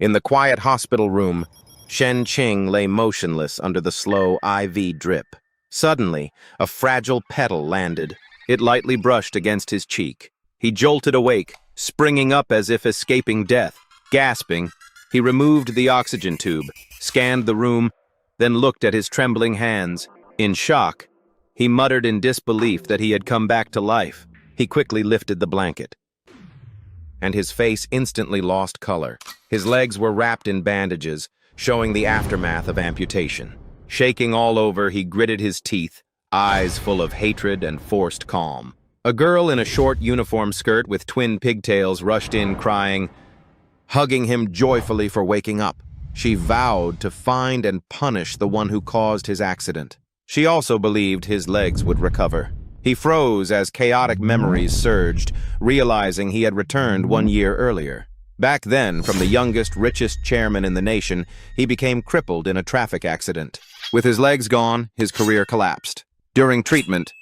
In the quiet hospital room, Shen Qing lay motionless under the slow IV drip. Suddenly, a fragile petal landed. It lightly brushed against his cheek. He jolted awake, springing up as if escaping death. Gasping, he removed the oxygen tube, scanned the room, then looked at his trembling hands. In shock, he muttered in disbelief that he had come back to life. He quickly lifted the blanket, and his face instantly lost color. His legs were wrapped in bandages, showing the aftermath of amputation. Shaking all over, he gritted his teeth, eyes full of hatred and forced calm. A girl in a short uniform skirt with twin pigtails rushed in crying, hugging him joyfully for waking up. She vowed to find and punish the one who caused his accident. She also believed his legs would recover. He froze as chaotic memories surged, realizing he had returned 1 year earlier. Back then, from the youngest, richest chairman in the nation, he became crippled in a traffic accident. With his legs gone, his career collapsed. During treatment,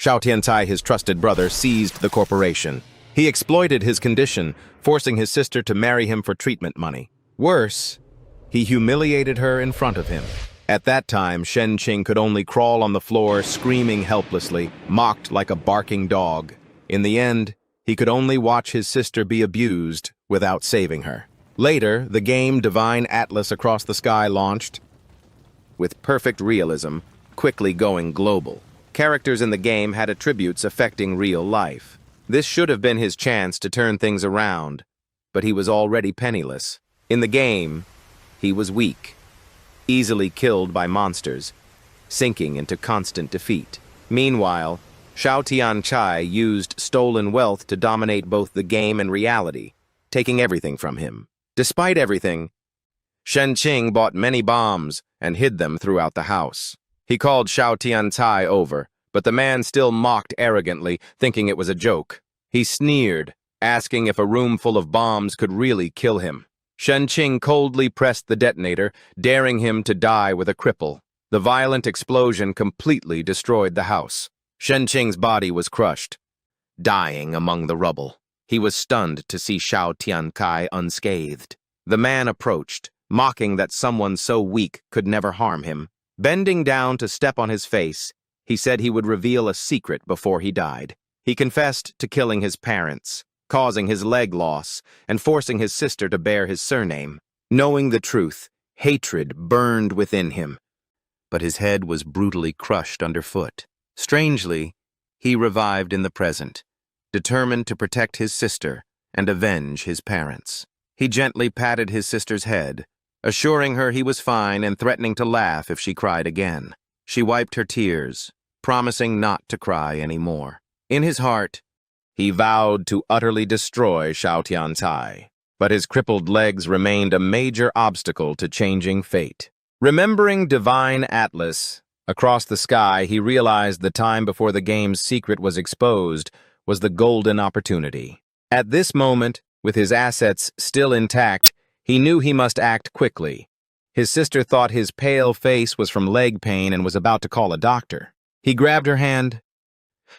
Xiao Tiancai, his trusted brother, seized the corporation. He exploited his condition, forcing his sister to marry him for treatment money. Worse, he humiliated her in front of him. At that time, Shen Qing could only crawl on the floor, screaming helplessly, mocked like a barking dog. In the end, he could only watch his sister be abused without saving her. Later, the game Divine Atlas Across the Sky launched, with perfect realism, quickly going global. Characters in the game had attributes affecting real life. This should have been his chance to turn things around, but he was already penniless. In the game, he was weak, easily killed by monsters, sinking into constant defeat. Meanwhile, Xiao Tianchai used stolen wealth to dominate both the game and reality, taking everything from him. Despite everything, Shen Qing bought many bombs and hid them throughout the house. He called Xiao Tianchai over, but the man still mocked arrogantly, thinking it was a joke. He sneered, asking if a room full of bombs could really kill him. Shen Qing coldly pressed the detonator, daring him to die with a cripple. The violent explosion completely destroyed the house. Shen Qing's body was crushed, dying among the rubble. He was stunned to see Xiao Tianchai unscathed. The man approached, mocking that someone so weak could never harm him. Bending down to step on his face, he said he would reveal a secret before he died. He confessed to killing his parents, causing his leg loss, and forcing his sister to bear his surname. Knowing the truth, hatred burned within him, but his head was brutally crushed underfoot. Strangely, he revived in the present, determined to protect his sister and avenge his parents. He gently patted his sister's head, assuring her he was fine and threatening to laugh if she cried again. She wiped her tears, promising not to cry anymore. In his heart, he vowed to utterly destroy Xiao Tiancai, but his crippled legs remained a major obstacle to changing fate. Remembering Divine Atlas Across the Sky, he realized the time before the game's secret was exposed was the golden opportunity. At this moment, with his assets still intact, he knew he must act quickly. His sister thought his pale face was from leg pain and was about to call a doctor. He grabbed her hand,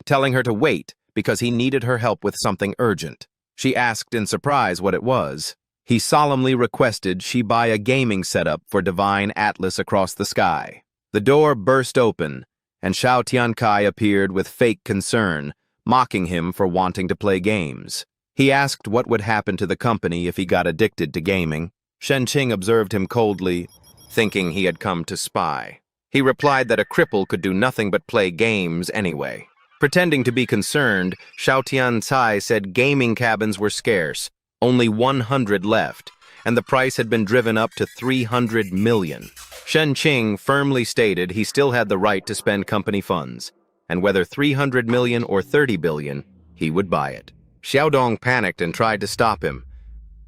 telling her to wait because he needed her help with something urgent. She asked in surprise what it was. He solemnly requested she buy a gaming setup for Divine Atlas Across the Sky. The door burst open, and Xiao Tianchai appeared with fake concern, mocking him for wanting to play games. He asked what would happen to the company if he got addicted to gaming. Shen Qing observed him coldly, thinking he had come to spy. He replied that a cripple could do nothing but play games anyway. Pretending to be concerned, Xiao Tiancai said gaming cabins were scarce, only 100 left, and the price had been driven up to 300 million. Shen Qing firmly stated he still had the right to spend company funds, and whether 300 million or 30 billion, he would buy it. Xiaodong panicked and tried to stop him,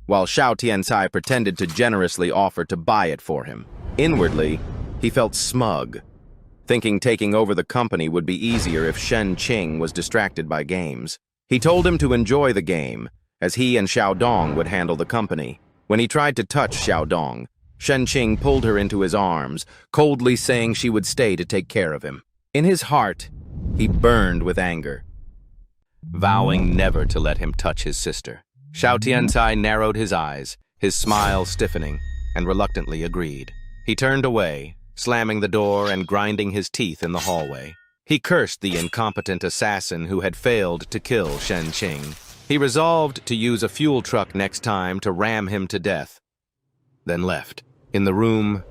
while Xiao Tiancai pretended to generously offer to buy it for him. Inwardly, he felt smug, thinking taking over the company would be easier if Shen Qing was distracted by games. He told him to enjoy the game, as he and Xiaodong would handle the company. When he tried to touch Xiaodong, Shen Qing pulled her into his arms, coldly saying she would stay to take care of him. In his heart, he burned with anger, vowing never to let him touch his sister. Xiao Tiancai narrowed his eyes, his smile stiffening, and reluctantly agreed. He turned away, slamming the door and grinding his teeth in the hallway. He cursed the incompetent assassin who had failed to kill Shen Qing. He resolved to use a fuel truck next time to ram him to death, then left. In the room,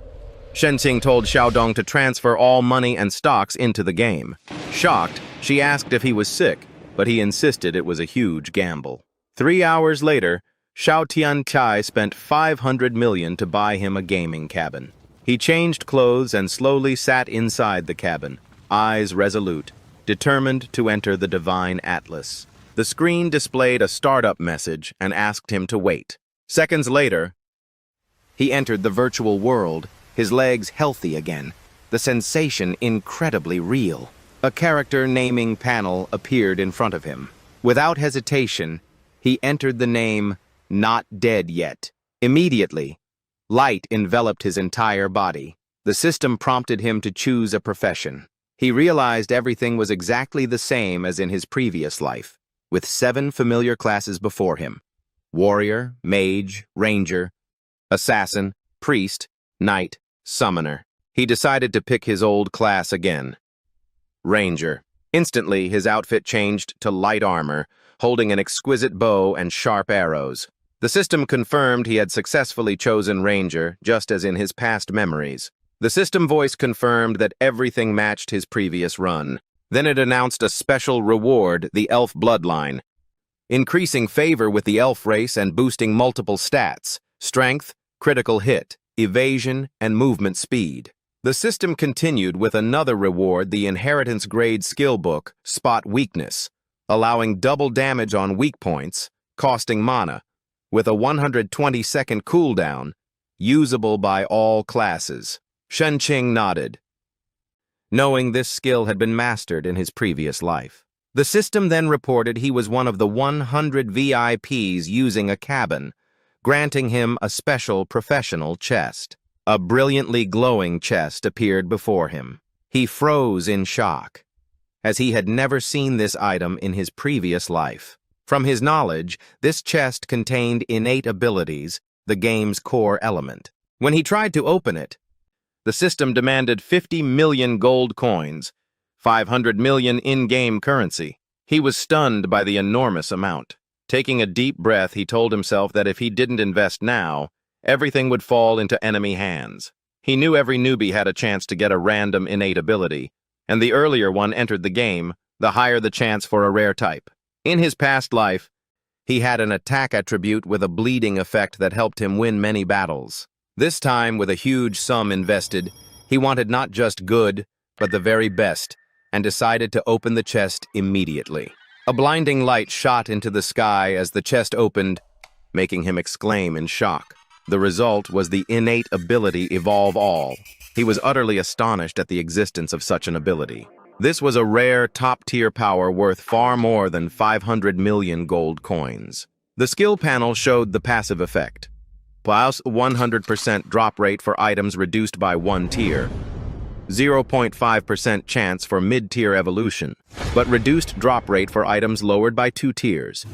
Shen Qing told Xiaodong to transfer all money and stocks into the game. Shocked, she asked if he was sick, but he insisted it was a huge gamble. 3 hours later, Xiao Tianchai spent 500 million to buy him a gaming cabin. He changed clothes and slowly sat inside the cabin, eyes resolute, determined to enter the divine atlas. The screen displayed a startup message and asked him to wait. Seconds later, he entered the virtual world, his legs healthy again, the sensation incredibly real. A character naming panel appeared in front of him. Without hesitation, he entered the name "Not Dead Yet." Immediately, light enveloped his entire body. The system prompted him to choose a profession. He realized everything was exactly the same as in his previous life, with 7 familiar classes before him: warrior, mage, ranger, assassin, priest, knight, summoner. He decided to pick his old class again. Ranger. Instantly, his outfit changed to light armor, holding an exquisite bow and sharp arrows. The system confirmed he had successfully chosen Ranger, just as in his past memories. The system voice confirmed that everything matched his previous run. Then it announced a special reward, the Elf Bloodline, increasing favor with the elf race and boosting multiple stats: strength, critical hit, evasion, and movement speed. The system continued with another reward, the Inheritance Grade Skill Book, Spot Weakness, allowing double damage on weak points, costing mana, with a 120-second cooldown, usable by all classes. Shen Qing nodded, knowing this skill had been mastered in his previous life. The system then reported he was one of the 100 VIPs using a cabin, granting him a special professional chest. A brilliantly glowing chest appeared before him. He froze in shock, as he had never seen this item in his previous life. From his knowledge, this chest contained innate abilities, the game's core element. When he tried to open it, the system demanded 50 million gold coins, 500 million in-game currency. He was stunned by the enormous amount. Taking a deep breath, he told himself that if he didn't invest now, everything would fall into enemy hands. He knew every newbie had a chance to get a random innate ability, and the earlier one entered the game, the higher the chance for a rare type. In his past life, he had an attack attribute with a bleeding effect that helped him win many battles. This time, with a huge sum invested, he wanted not just good, but the very best, and decided to open the chest immediately. A blinding light shot into the sky as the chest opened, making him exclaim in shock. The result was the innate ability Evolve All. He was utterly astonished at the existence of such an ability. This was a rare, top-tier power worth far more than 500 million gold coins. The skill panel showed the passive effect. Plus 100% drop rate for items reduced by 1 tier. 0.5% chance for mid-tier evolution, but reduced drop rate for items lowered by 2 tiers.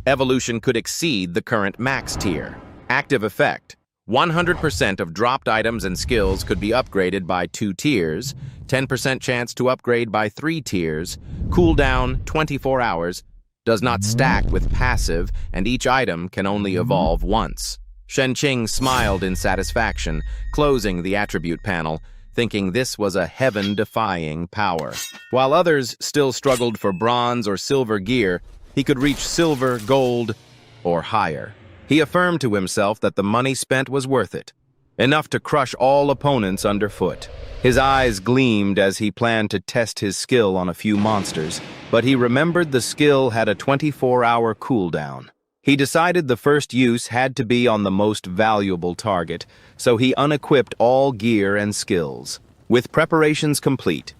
Evolution could exceed the current max tier. Active effect: 100% of dropped items and skills could be upgraded by 2 tiers, 10% chance to upgrade by 3 tiers, cooldown 24 hours, does not stack with passive, and each item can only evolve once. Shen Qing smiled in satisfaction, closing the attribute panel, thinking this was a heaven-defying power. While others still struggled for bronze or silver gear, he could reach silver, gold, or higher. He affirmed to himself that the money spent was worth it, enough to crush all opponents underfoot. His eyes gleamed as he planned to test his skill on a few monsters, but he remembered the skill had a 24-hour cooldown. He decided the first use had to be on the most valuable target, so he unequipped all gear and skills. With preparations complete,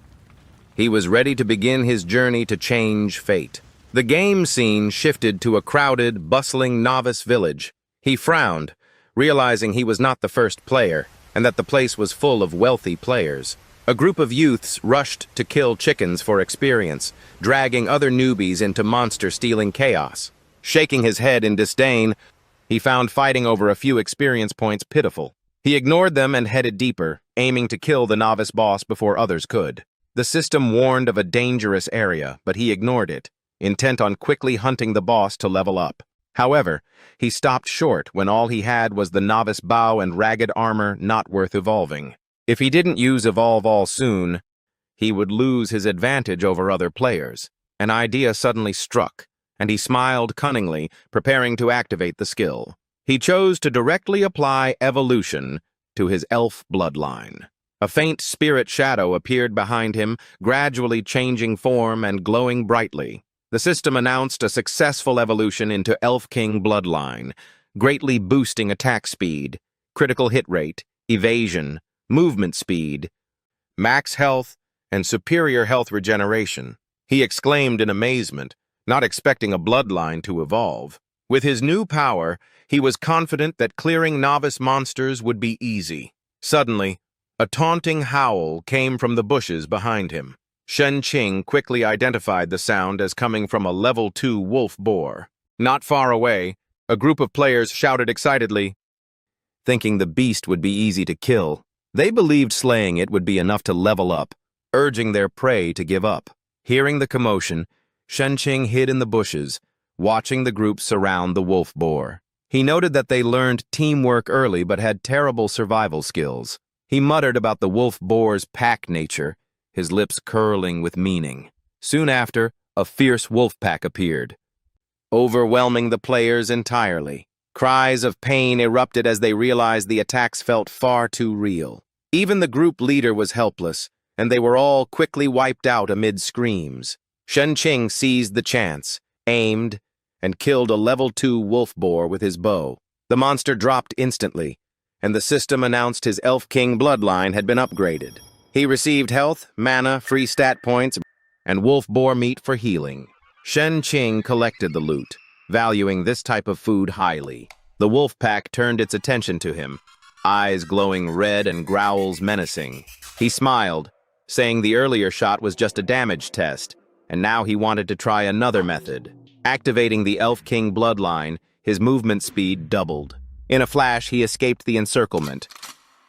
he was ready to begin his journey to change fate. The game scene shifted to a crowded, bustling novice village. He frowned, realizing he was not the first player, and that the place was full of wealthy players. A group of youths rushed to kill chickens for experience, dragging other newbies into monster-stealing chaos. Shaking his head in disdain, He found fighting over a few experience points pitiful. He ignored them and headed deeper, aiming to kill the novice boss before others could. The system warned of a dangerous area, but he ignored it, intent on quickly hunting the boss to level up. However, he stopped short when all he had was the novice bow and ragged armor not worth evolving. If he didn't use Evolve All soon, he would lose his advantage over other players. An idea suddenly struck, and he smiled cunningly, preparing to activate the skill. He chose to directly apply evolution to his elf bloodline. A faint spirit shadow appeared behind him, gradually changing form and glowing brightly. The system announced a successful evolution into Elf King bloodline, greatly boosting attack speed, critical hit rate, evasion, movement speed, max health, and superior health regeneration. He exclaimed in amazement, not expecting a bloodline to evolve. With his new power, he was confident that clearing novice monsters would be easy. Suddenly, a taunting howl came from the bushes behind him. Shen Qing quickly identified the sound as coming from a level 2 wolf boar. Not far away, a group of players shouted excitedly, thinking the beast would be easy to kill. They believed slaying it would be enough to level up, urging their prey to give up. Hearing the commotion, Shen Qing hid in the bushes, watching the group surround the wolf boar. He noted that they learned teamwork early but had terrible survival skills. He muttered about the wolf boar's pack nature, his lips curling with meaning. Soon after, a fierce wolf pack appeared, overwhelming the players entirely. Cries of pain erupted as they realized the attacks felt far too real. Even the group leader was helpless, and they were all quickly wiped out amid screams. Shen Qing seized the chance, aimed, and killed a level 2 wolf boar with his bow. The monster dropped instantly, and the system announced his Elf King bloodline had been upgraded. He received health, mana, free stat points, and wolf boar meat for healing. Shen Qing collected the loot, valuing this type of food highly. The wolf pack turned its attention to him, eyes glowing red and growls menacing. He smiled, saying the earlier shot was just a damage test, and now he wanted to try another method. Activating the Elf King bloodline, his movement speed doubled. In a flash, he escaped the encirclement,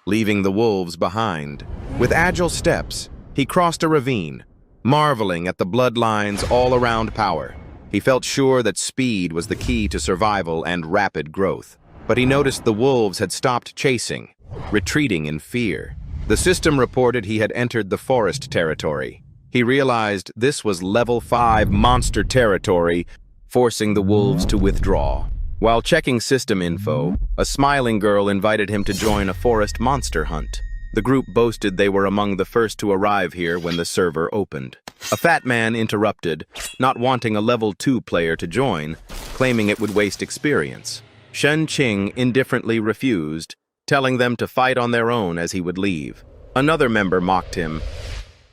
leaving the wolves behind. With agile steps, he crossed a ravine, marveling at the bloodline's all-around power. He felt sure that speed was the key to survival and rapid growth. But he noticed the wolves had stopped chasing, retreating in fear. The system reported he had entered the forest territory. He realized this was level 5 monster territory, forcing the wolves to withdraw. While checking system info, a smiling girl invited him to join a forest monster hunt. The group boasted they were among the first to arrive here when the server opened. A fat man interrupted, not wanting a level 2 player to join, claiming it would waste experience. Shen Qing indifferently refused, telling them to fight on their own as he would leave. Another member mocked him,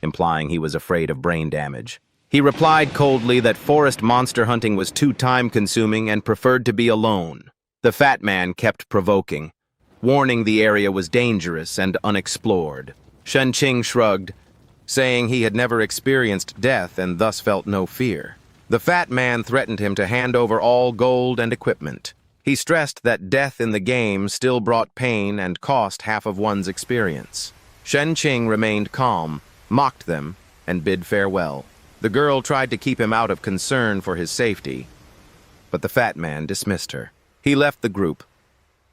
implying he was afraid of brain damage. He replied coldly that forest monster hunting was too time-consuming and preferred to be alone. The fat man kept provoking, warning the area was dangerous and unexplored. Shen Qing shrugged, saying he had never experienced death and thus felt no fear. The fat man threatened him to hand over all gold and equipment. He stressed that death in the game still brought pain and cost half of one's experience. Shen Qing remained calm, mocked them, and bid farewell. The girl tried to keep him out of concern for his safety, but the fat man dismissed her. He left the group,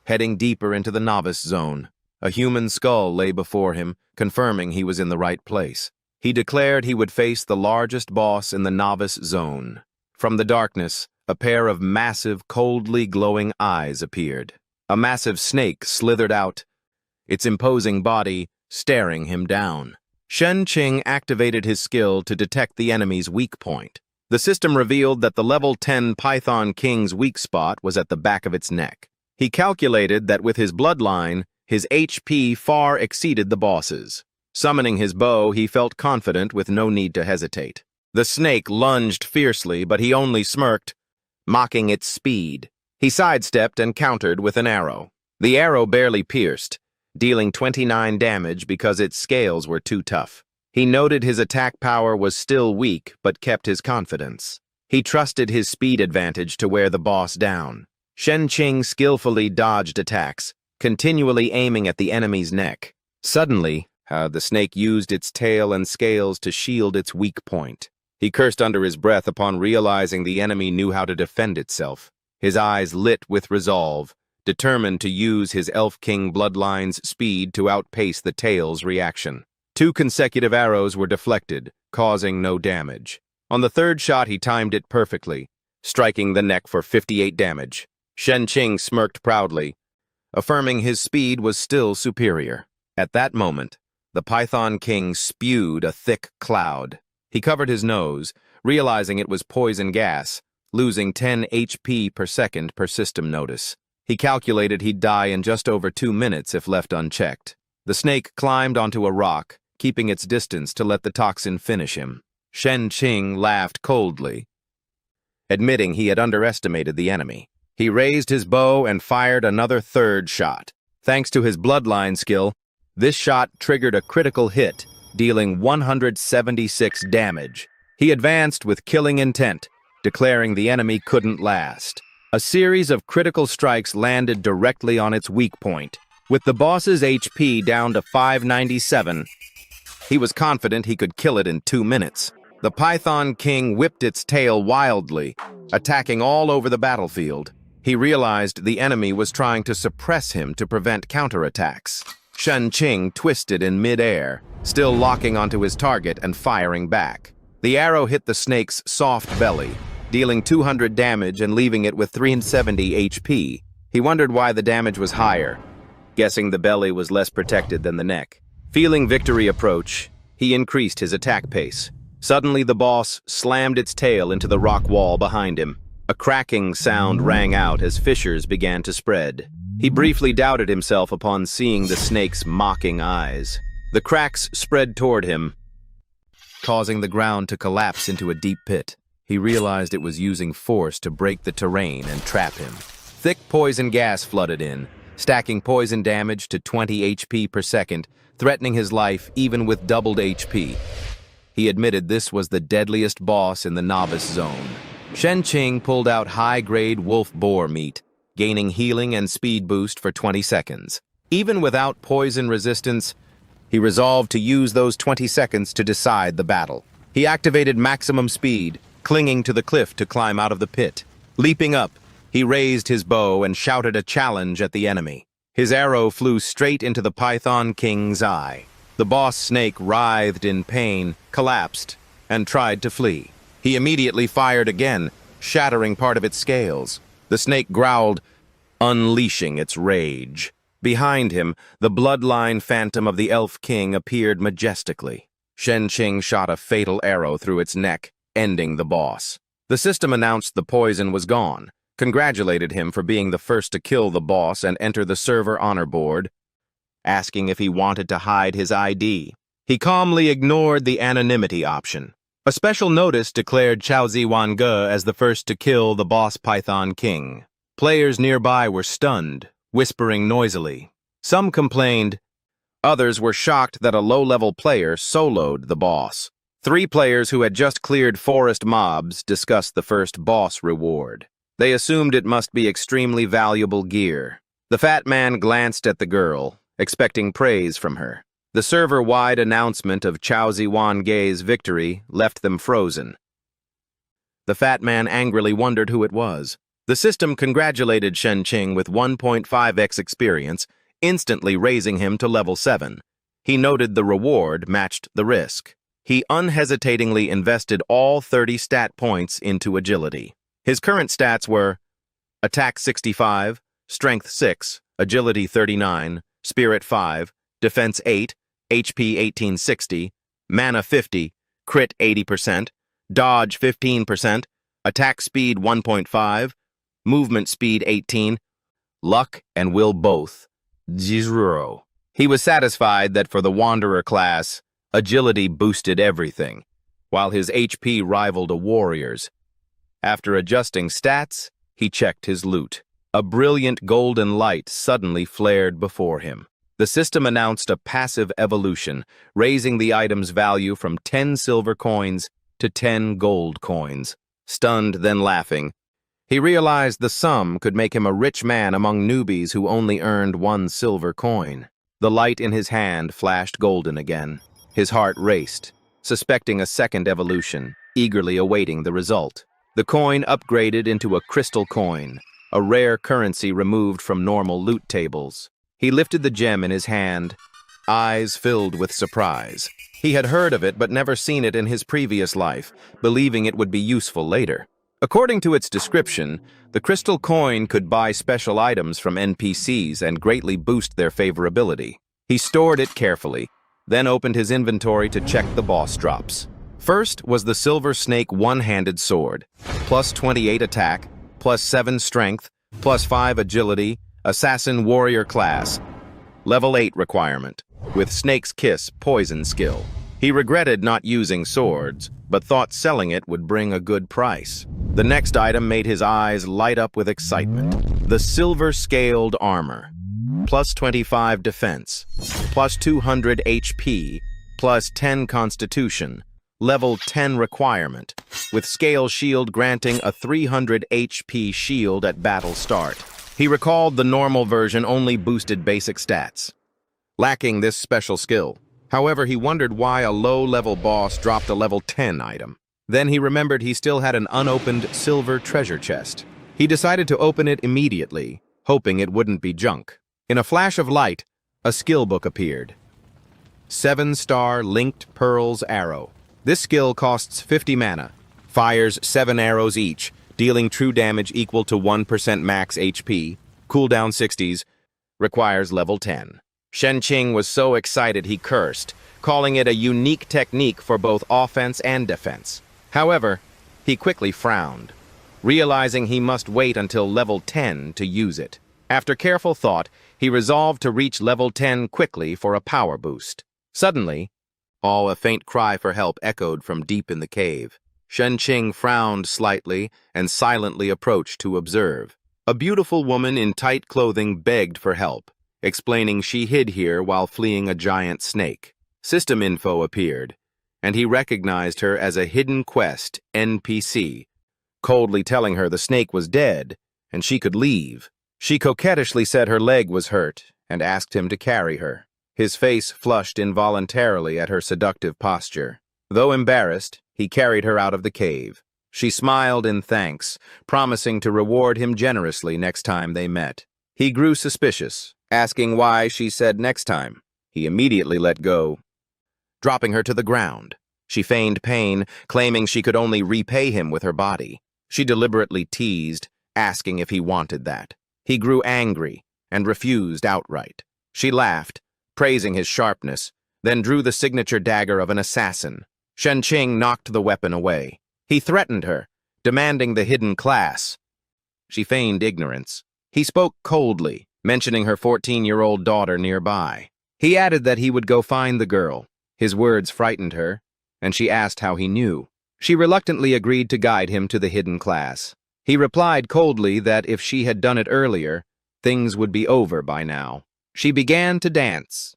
heading deeper into the novice zone. A human skull lay before him, confirming he was in the right place. He declared he would face the largest boss in the novice zone. From the darkness, a pair of massive, coldly glowing eyes appeared. A massive snake slithered out, its imposing body staring him down. Shen Qing activated his skill to detect the enemy's weak point. The system revealed that the level 10 Python King's weak spot was at the back of its neck. He calculated that with his bloodline, his HP far exceeded the boss's. Summoning his bow, he felt confident with no need to hesitate. The snake lunged fiercely, but he only smirked, mocking its speed. He sidestepped and countered with an arrow. The arrow barely pierced, dealing 29 damage because its scales were too tough. He noted his attack power was still weak, but kept his confidence. He trusted his speed advantage to wear the boss down. Shen Qing skillfully dodged attacks, continually aiming at the enemy's neck. Suddenly, the snake used its tail and scales to shield its weak point. He cursed under his breath upon realizing the enemy knew how to defend itself. His eyes lit with resolve, determined to use his Elf King bloodline's speed to outpace the tail's reaction. 2 consecutive arrows were deflected, causing no damage. On the 3rd shot, he timed it perfectly, striking the neck for 58 damage. Shen Qing smirked proudly, affirming his speed was still superior. At that moment, the Python King spewed a thick cloud. He covered his nose, realizing it was poison gas, losing 10 HP per second per system notice. He calculated he'd die in just over 2 minutes if left unchecked. The snake climbed onto a rock, keeping its distance to let the toxin finish him. Shen Qing laughed coldly, admitting he had underestimated the enemy. He raised his bow and fired another 3rd shot. Thanks to his bloodline skill, this shot triggered a critical hit, dealing 176 damage. He advanced with killing intent, declaring the enemy couldn't last. A series of critical strikes landed directly on its weak point. With the boss's HP down to 597, he was confident he could kill it in 2 minutes. The Python King whipped its tail wildly, attacking all over the battlefield. He realized the enemy was trying to suppress him to prevent counterattacks. Shen Qing twisted in mid-air, still locking onto his target and firing back. The arrow hit the snake's soft belly, dealing 200 damage and leaving it with 370 HP. He wondered why the damage was higher, guessing the belly was less protected than the neck. Feeling victory approach, he increased his attack pace. Suddenly, the boss slammed its tail into the rock wall behind him. A cracking sound rang out as fissures began to spread. He briefly doubted himself upon seeing the snake's mocking eyes. The cracks spread toward him, causing the ground to collapse into a deep pit. He realized it was using force to break the terrain and trap him. Thick poison gas flooded in, stacking poison damage to 20 HP per second, threatening his life even with doubled HP. He admitted this was the deadliest boss in the novice zone. Shen Qing pulled out high-grade wolf boar meat, gaining healing and speed boost for 20 seconds. Even without poison resistance, he resolved to use those 20 seconds to decide the battle. He activated maximum speed, clinging to the cliff to climb out of the pit. Leaping up, he raised his bow and shouted a challenge at the enemy. His arrow flew straight into the Python King's eye. The boss snake writhed in pain, collapsed, and tried to flee. He immediately fired again, shattering part of its scales. The snake growled, unleashing its rage. Behind him, the bloodline phantom of the Elf King appeared majestically. Shen Qing shot a fatal arrow through its neck, ending the boss. The system announced the poison was gone, congratulated him for being the first to kill the boss and enter the server honor board, asking if he wanted to hide his ID. He calmly ignored the anonymity option. A special notice declared Chaozi Wangge as the first to kill the boss Python King. Players nearby were stunned, whispering noisily. Some complained. Others were shocked that a low-level player soloed the boss. 3 players who had just cleared forest mobs discussed the first boss reward. They assumed it must be extremely valuable gear. The fat man glanced at the girl, expecting praise from her. The server-wide announcement of Chaozi Wangge's victory left them frozen. The fat man angrily wondered who it was. The system congratulated Shen Qing with 1.5x experience, instantly raising him to level 7. He noted the reward matched the risk. He unhesitatingly invested all 30 stat points into agility. His current stats were Attack 65, Strength 6, Agility 39, Spirit 5, Defense 8, HP 1860, Mana 50, Crit 80%, Dodge 15%, Attack Speed 1.5, Movement Speed 18, Luck and Will both 0. He was satisfied that for the Wanderer class, agility boosted everything, while his HP rivaled a warrior's. After adjusting stats, he checked his loot. A brilliant golden light suddenly flared before him. The system announced a passive evolution, raising the item's value from 10 silver coins to 10 gold coins. Stunned, then laughing, He realized the sum could make him a rich man among newbies who only earned 1 silver coin. The light in his hand flashed golden again. His heart raced, suspecting a second evolution, eagerly awaiting the result. The coin upgraded into a crystal coin, a rare currency removed from normal loot tables. He lifted the gem in his hand, eyes filled with surprise. He had heard of it but never seen it in his previous life, believing it would be useful later. According to its description, the crystal coin could buy special items from NPCs and greatly boost their favorability. He stored it carefully, then opened his inventory to check the boss drops. First was the Silver Snake one-handed sword, plus 28 attack, plus 7 strength, plus 5 agility, assassin warrior class, level 8 requirement, with Snake's Kiss poison skill. He regretted not using swords, but thought selling it would bring a good price. The next item made his eyes light up with excitement. The Silver Scaled Armor, plus 25 defense, plus 200 HP, plus 10 constitution, level 10 requirement, with Scale Shield granting a 300 HP shield at battle start. He recalled the normal version only boosted basic stats, lacking this special skill. However, he wondered why a low-level boss dropped a level 10 item. Then he remembered he still had an unopened silver treasure chest. He decided to open it immediately, hoping it wouldn't be junk. In a flash of light, a skill book appeared. 7-star Linked Pearls Arrow. This skill costs 50 mana, fires 7 arrows each, dealing true damage equal to 1% max HP, cooldown 60s, requires level 10. Shen Qing was so excited he cursed, calling it a unique technique for both offense and defense. However, he quickly frowned, realizing he must wait until level 10 to use it. After careful thought, he resolved to reach level 10 quickly for a power boost. Suddenly, a faint cry for help echoed from deep in the cave. Shen Qing frowned slightly and silently approached to observe. A beautiful woman in tight clothing begged for help, explaining she hid here while fleeing a giant snake. System info appeared, and he recognized her as a Hidden Quest NPC, coldly telling her the snake was dead and she could leave. She coquettishly said her leg was hurt and asked him to carry her. His face flushed involuntarily at her seductive posture. Though embarrassed, he carried her out of the cave. She smiled in thanks, promising to reward him generously next time they met. He grew suspicious, asking why she said next time. He immediately let go, dropping her to the ground. She feigned pain, claiming she could only repay him with her body. She deliberately teased, asking if he wanted that. He grew angry and refused outright. She laughed, praising his sharpness, then drew the signature dagger of an assassin. Shen Qing knocked the weapon away. He threatened her, demanding the hidden class. She feigned ignorance. He spoke coldly, mentioning her 14-year-old daughter nearby. He added that he would go find the girl. His words frightened her, and she asked how he knew. She reluctantly agreed to guide him to the hidden class. He replied coldly that if she had done it earlier, things would be over by now. She began to dance,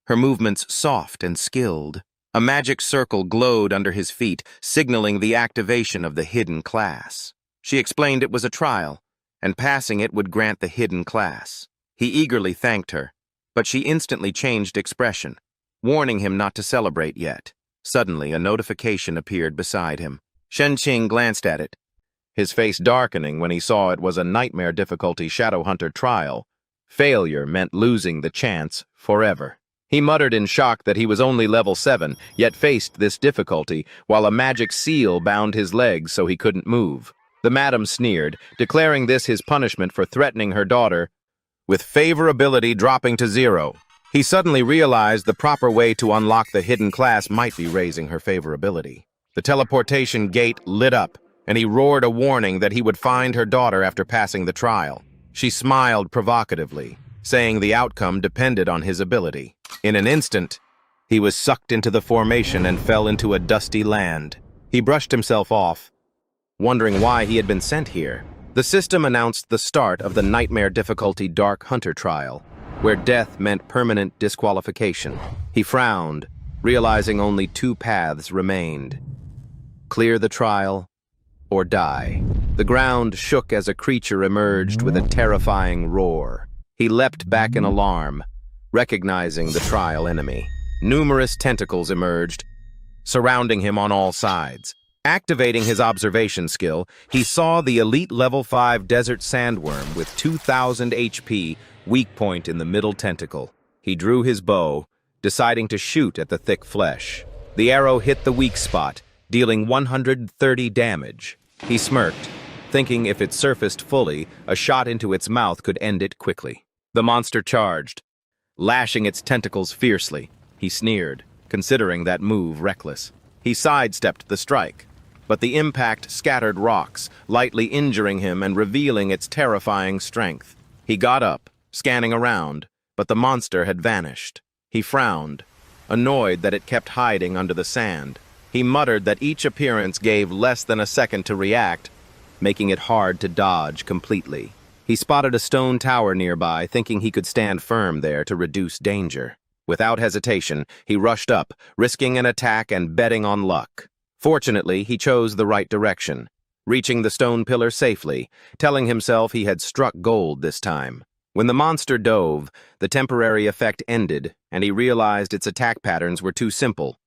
her movements soft and skilled. A magic circle glowed under his feet, signaling the activation of the hidden class. She explained it was a trial, and passing it would grant the hidden class. He eagerly thanked her, but she instantly changed expression, warning him not to celebrate yet. Suddenly, a notification appeared beside him. Shen Qing glanced at it, his face darkening when he saw it was a nightmare difficulty Shadowhunter trial. Failure meant losing the chance forever. He muttered in shock that he was only level 7, yet faced this difficulty, while a magic seal bound his legs so he couldn't move. The madam sneered, declaring this his punishment for threatening her daughter, with favorability dropping to 0. He suddenly realized the proper way to unlock the hidden class might be raising her favorability. The teleportation gate lit up, and he roared a warning that he would find her daughter after passing the trial. She smiled provocatively, saying the outcome depended on his ability. In an instant, he was sucked into the formation and fell into a dusty land. He brushed himself off, wondering why he had been sent here. The system announced the start of the nightmare difficulty Dark Hunter trial, where death meant permanent disqualification. He frowned, realizing only 2 paths remained: clear the trial or die. The ground shook as a creature emerged with a terrifying roar. He leapt back in alarm, recognizing the trial enemy. Numerous tentacles emerged, surrounding him on all sides. Activating his observation skill, he saw the elite level 5 desert sandworm with 2000 HP, weak point in the middle tentacle. He drew his bow, deciding to shoot at the thick flesh. The arrow hit the weak spot, dealing 130 damage. He smirked, thinking if it surfaced fully, a shot into its mouth could end it quickly. The monster charged, lashing its tentacles fiercely. He sneered, considering that move reckless. He sidestepped the strike, but the impact scattered rocks, lightly injuring him and revealing its terrifying strength. He got up, scanning around, but the monster had vanished. He frowned, annoyed that it kept hiding under the sand. He muttered that each appearance gave less than a second to react, making it hard to dodge completely. He spotted a stone tower nearby, thinking he could stand firm there to reduce danger. Without hesitation, he rushed up, risking an attack and betting on luck. Fortunately, he chose the right direction, reaching the stone pillar safely, telling himself he had struck gold this time. When the monster dove, the temporary effect ended, and he realized its attack patterns were too simple.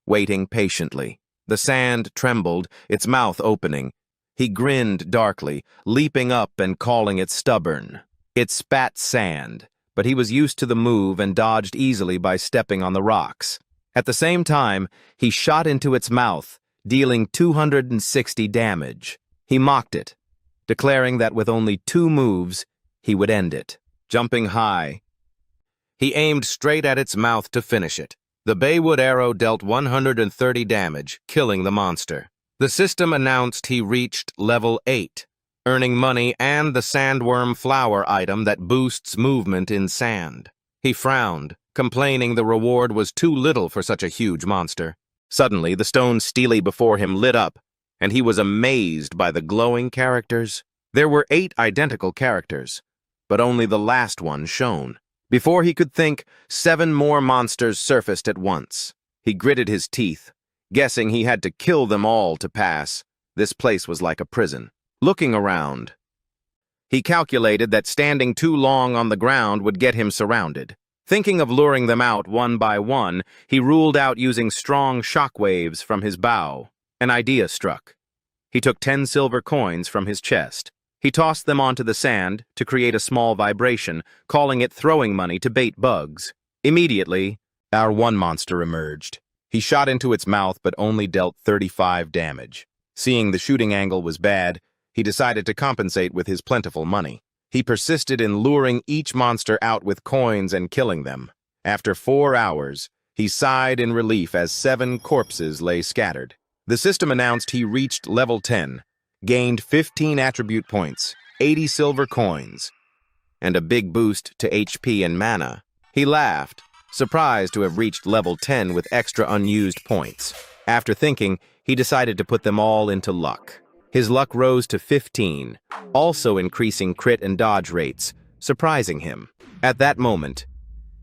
Waiting patiently, the sand trembled, its mouth opening. He grinned darkly, leaping up and calling it stubborn. It spat sand, but he was used to the move and dodged easily by stepping on the rocks. At the same time, he shot into its mouth, dealing 260 damage. He mocked it, declaring that with only 2 moves, he would end it. Jumping high, he aimed straight at its mouth to finish it. The baywood arrow dealt 130 damage, killing the monster. The system announced he reached level 8, earning money and the sandworm flower item that boosts movement in sand. He frowned, complaining the reward was too little for such a huge monster. Suddenly, the stone stele before him lit up, and he was amazed by the glowing characters. There were 8 identical characters, but only the last one shone. Before he could think, 7 more monsters surfaced at once. He gritted his teeth, guessing he had to kill them all to pass. This place was like a prison. Looking around, he calculated that standing too long on the ground would get him surrounded. Thinking of luring them out one by one, he ruled out using strong shock waves from his bow. An idea struck. He took 10 silver coins from his chest. He tossed them onto the sand to create a small vibration, calling it throwing money to bait bugs. Immediately, our one monster emerged. He shot into its mouth but only dealt 35 damage. Seeing the shooting angle was bad, he decided to compensate with his plentiful money. He persisted in luring each monster out with coins and killing them. After 4 hours, he sighed in relief as 7 corpses lay scattered. The system announced he reached level 10, gained 15 attribute points, 80 silver coins, and a big boost to HP and mana. He laughed, surprised to have reached level 10 with extra unused points. After thinking, he decided to put them all into luck. His luck rose to 15, also increasing crit and dodge rates, surprising him. At that moment,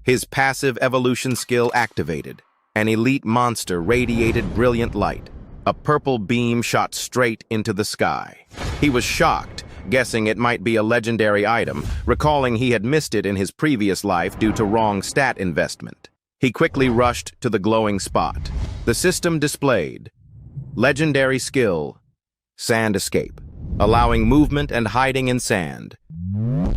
his passive evolution skill activated. An elite monster radiated brilliant light. A purple beam shot straight into the sky. He was shocked, guessing it might be a legendary item, recalling he had missed it in his previous life due to wrong stat investment. He quickly rushed to the glowing spot. The system displayed legendary skill, Sand Escape, allowing movement and hiding in sand,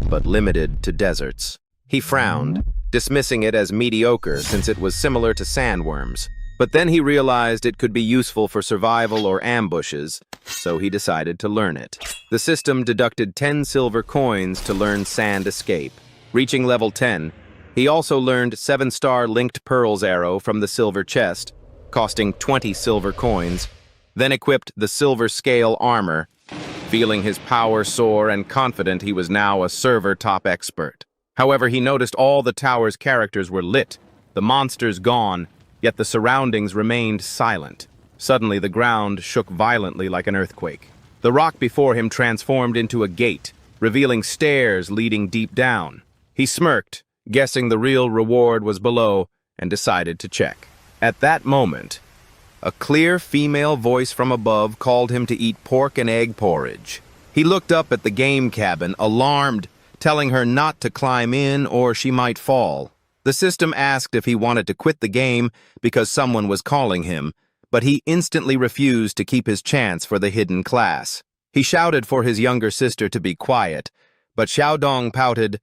but limited to deserts. He frowned, dismissing it as mediocre since it was similar to sandworms. But then he realized it could be useful for survival or ambushes, so he decided to learn it. The system deducted 10 silver coins to learn Sand Escape. Reaching level 10, he also learned 7-star Linked Pearls arrow from the silver chest, costing 20 silver coins, then equipped the silver scale armor, feeling his power soar and confident he was now a server top expert. However, he noticed all the tower's characters were lit, the monsters gone, yet the surroundings remained silent. Suddenly, the ground shook violently like an earthquake. The rock before him transformed into a gate, revealing stairs leading deep down. He smirked, guessing the real reward was below, and decided to check. At that moment, a clear female voice from above called him to eat pork and egg porridge. He looked up at the game cabin, alarmed, telling her not to climb in or she might fall. The system asked if he wanted to quit the game because someone was calling him, but he instantly refused to keep his chance for the hidden class. He shouted for his younger sister to be quiet, but Xiaodong pouted,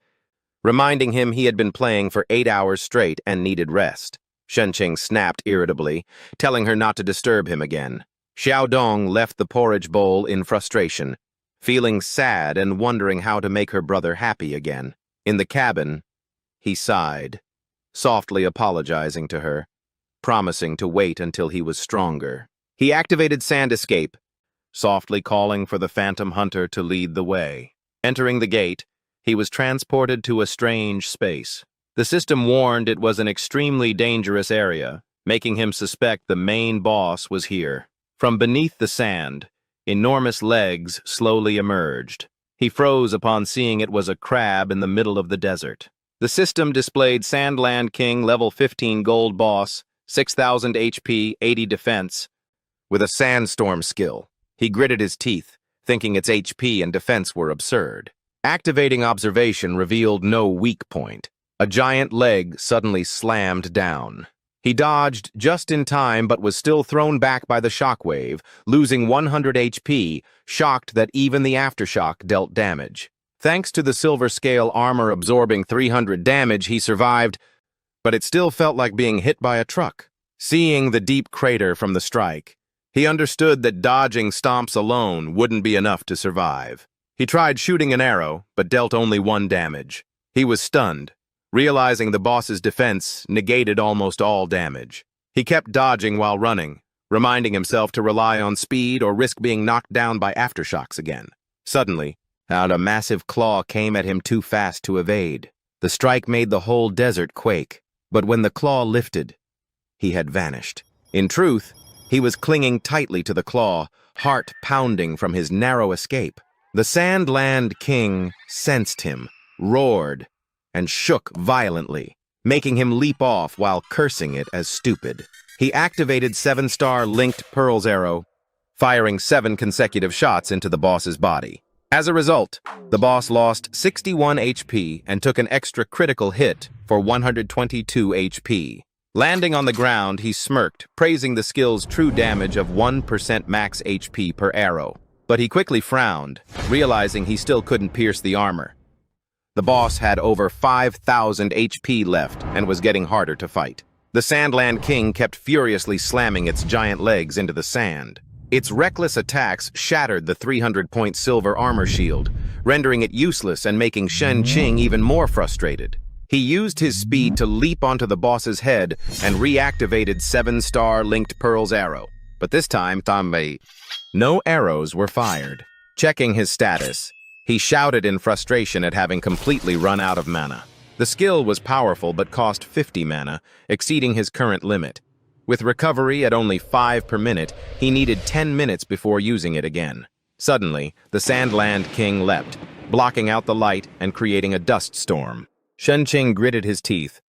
reminding him he had been playing for 8 hours straight and needed rest. Shenqing snapped irritably, telling her not to disturb him again. Xiaodong left the porridge bowl in frustration, feeling sad and wondering how to make her brother happy again. In the cabin, he sighed, softly apologizing to her, promising to wait until he was stronger. He activated Sand Escape, softly calling for the Phantom Hunter to lead the way. Entering the gate, he was transported to a strange space. The system warned it was an extremely dangerous area, making him suspect the main boss was here. From beneath the sand, enormous legs slowly emerged. He froze upon seeing it was a crab in the middle of the desert. The system displayed Sandland King level 15 gold boss, 6,000 HP, 80 defense, with a sandstorm skill. He gritted his teeth, thinking its HP and defense were absurd. Activating observation revealed no weak point. A giant leg suddenly slammed down. He dodged just in time but was still thrown back by the shockwave, losing 100 HP, shocked that even the aftershock dealt damage. Thanks to the silver scale armor absorbing 300 damage, he survived, but it still felt like being hit by a truck. Seeing the deep crater from the strike, he understood that dodging stomps alone wouldn't be enough to survive. He tried shooting an arrow, but dealt only 1 damage. He was stunned, realizing the boss's defense negated almost all damage. He kept dodging while running, reminding himself to rely on speed or risk being knocked down by aftershocks again. Suddenly, out a massive claw came at him too fast to evade. The strike made the whole desert quake, but when the claw lifted, he had vanished. In truth, he was clinging tightly to the claw, heart pounding from his narrow escape. The Sandland King sensed him, roared, and shook violently, making him leap off while cursing it as stupid. He activated 7-star linked Pearl's arrow, firing 7 consecutive shots into the boss's body. As a result, the boss lost 61 HP and took an extra critical hit for 122 HP. Landing on the ground, he smirked, praising the skill's true damage of 1% max HP per arrow. But he quickly frowned, realizing he still couldn't pierce the armor. The boss had over 5,000 HP left and was getting harder to fight. The Sandland King kept furiously slamming its giant legs into the sand. Its reckless attacks shattered the 300-point silver armor shield, rendering it useless and making Shenqing even more frustrated. He used his speed to leap onto the boss's head and reactivated 7-star linked Pearl's arrow. But this time, no arrows were fired. Checking his status, he shouted in frustration at having completely run out of mana. The skill was powerful but cost 50 mana, exceeding his current limit. With recovery at only 5 per minute, he needed 10 minutes before using it again. Suddenly, the Sandland King leapt, blocking out the light and creating a dust storm. Shenqing gritted his teeth,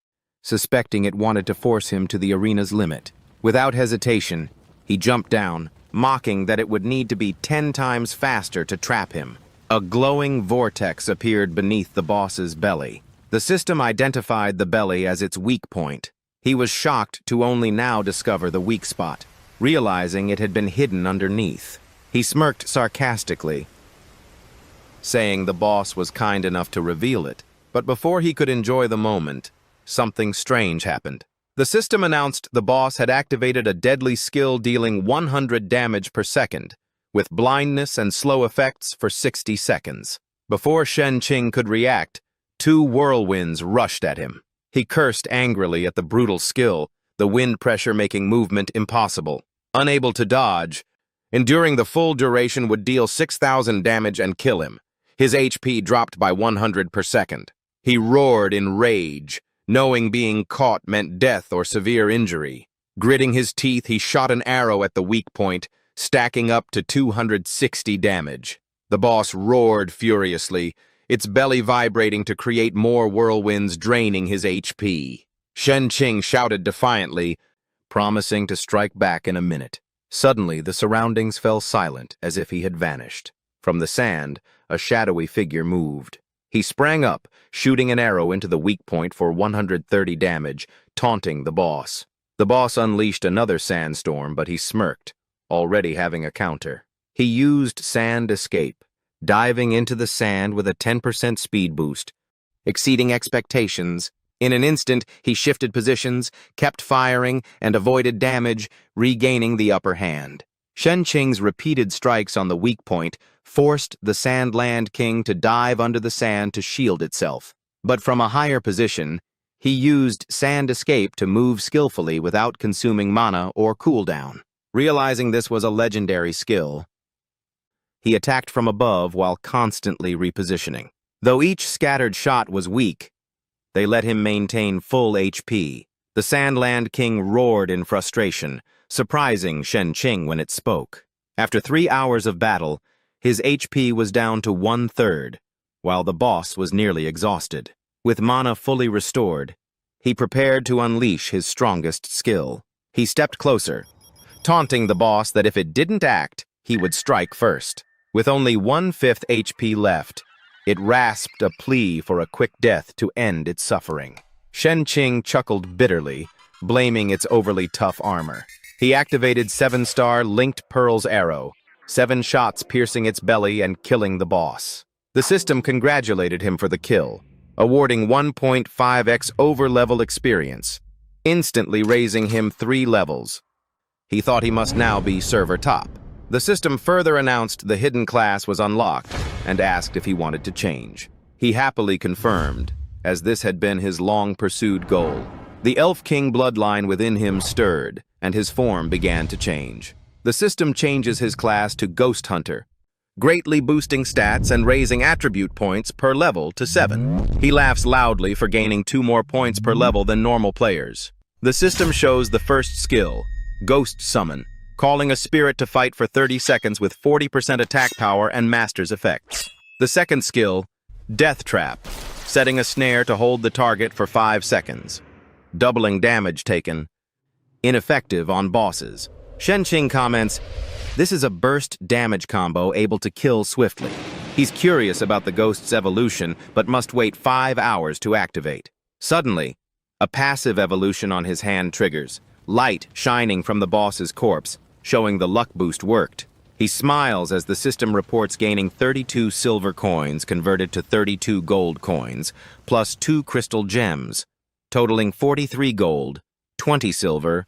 suspecting it wanted to force him to the arena's limit. Without hesitation, he jumped down, mocking that it would need to be 10 times faster to trap him. A glowing vortex appeared beneath the boss's belly. The system identified the belly as its weak point. He was shocked to only now discover the weak spot, realizing it had been hidden underneath. He smirked sarcastically, saying the boss was kind enough to reveal it. But before he could enjoy the moment, something strange happened. The system announced the boss had activated a deadly skill dealing 100 damage per second, with blindness and slow effects for 60 seconds. Before Shenqing could react, 2 whirlwinds rushed at him. He cursed angrily at the brutal skill, the wind pressure making movement impossible. Unable to dodge, enduring the full duration would deal 6,000 damage and kill him. His HP dropped by 100 per second. He roared in rage, knowing being caught meant death or severe injury. Gritting his teeth, he shot an arrow at the weak point, stacking up to 260 damage. The boss roared furiously, its belly vibrating to create more whirlwinds draining his HP. Shenqing shouted defiantly, promising to strike back in a minute. Suddenly, the surroundings fell silent as if he had vanished. From the sand, a shadowy figure moved. He sprang up, shooting an arrow into the weak point for 130 damage, taunting the boss. The boss unleashed another sandstorm, but he smirked, already having a counter. He used Sand Escape, diving into the sand with a 10% speed boost, exceeding expectations. In an instant, he shifted positions, kept firing, and avoided damage, regaining the upper hand. Shen Qing's repeated strikes on the weak point forced the Sandland King to dive under the sand to shield itself. But from a higher position, he used Sand Escape to move skillfully without consuming mana or cooldown. Realizing this was a legendary skill, he attacked from above while constantly repositioning. Though each scattered shot was weak, they let him maintain full HP. The Sandland King roared in frustration, surprising Shen Qing when it spoke. After 3 hours of battle, his HP was down to 1/3, while the boss was nearly exhausted. With mana fully restored, he prepared to unleash his strongest skill. He stepped closer, taunting the boss that if it didn't act, he would strike first. With only 1/5 HP left, it rasped a plea for a quick death to end its suffering. Shen Qing chuckled bitterly, blaming its overly tough armor. He activated 7-star Linked Pearl's arrow, 7 shots piercing its belly and killing the boss. The system congratulated him for the kill, awarding 1.5x over-level experience, instantly raising him 3 levels. He thought he must now be server top. The system further announced the hidden class was unlocked and asked if he wanted to change. He happily confirmed, as this had been his long-pursued goal. The Elf King bloodline within him stirred, and his form began to change. The system changes his class to Ghost Hunter, greatly boosting stats and raising attribute points per level to 7. He laughs loudly for gaining 2 more points per level than normal players. The system shows the first skill, Ghost Summon, calling a spirit to fight for 30 seconds with 40% attack power and master's effects. The second skill, Death Trap, setting a snare to hold the target for 5 seconds, doubling damage taken, ineffective on bosses. Shen Qing comments, "This is a burst damage combo able to kill swiftly." He's curious about the ghost's evolution, but must wait 5 hours to activate. Suddenly, a passive evolution on his hand triggers, light shining from the boss's corpse, showing the luck boost worked. He smiles as the system reports gaining 32 silver coins converted to 32 gold coins, plus 2 crystal gems, totaling 43 gold, 20 silver,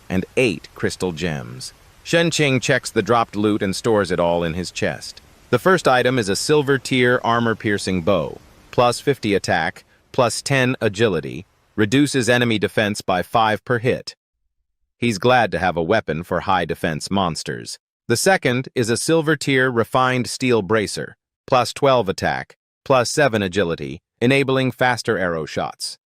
and 8 crystal gems. Shen Qing checks the dropped loot and stores it all in his chest. The first item is a silver tier armor-piercing bow, plus 50 attack, plus 10 agility, reduces enemy defense by 5 per hit. He's glad to have a weapon for high defense monsters. The second is a silver tier refined steel bracer, plus 12 attack, plus 7 agility, enabling faster arrow shots.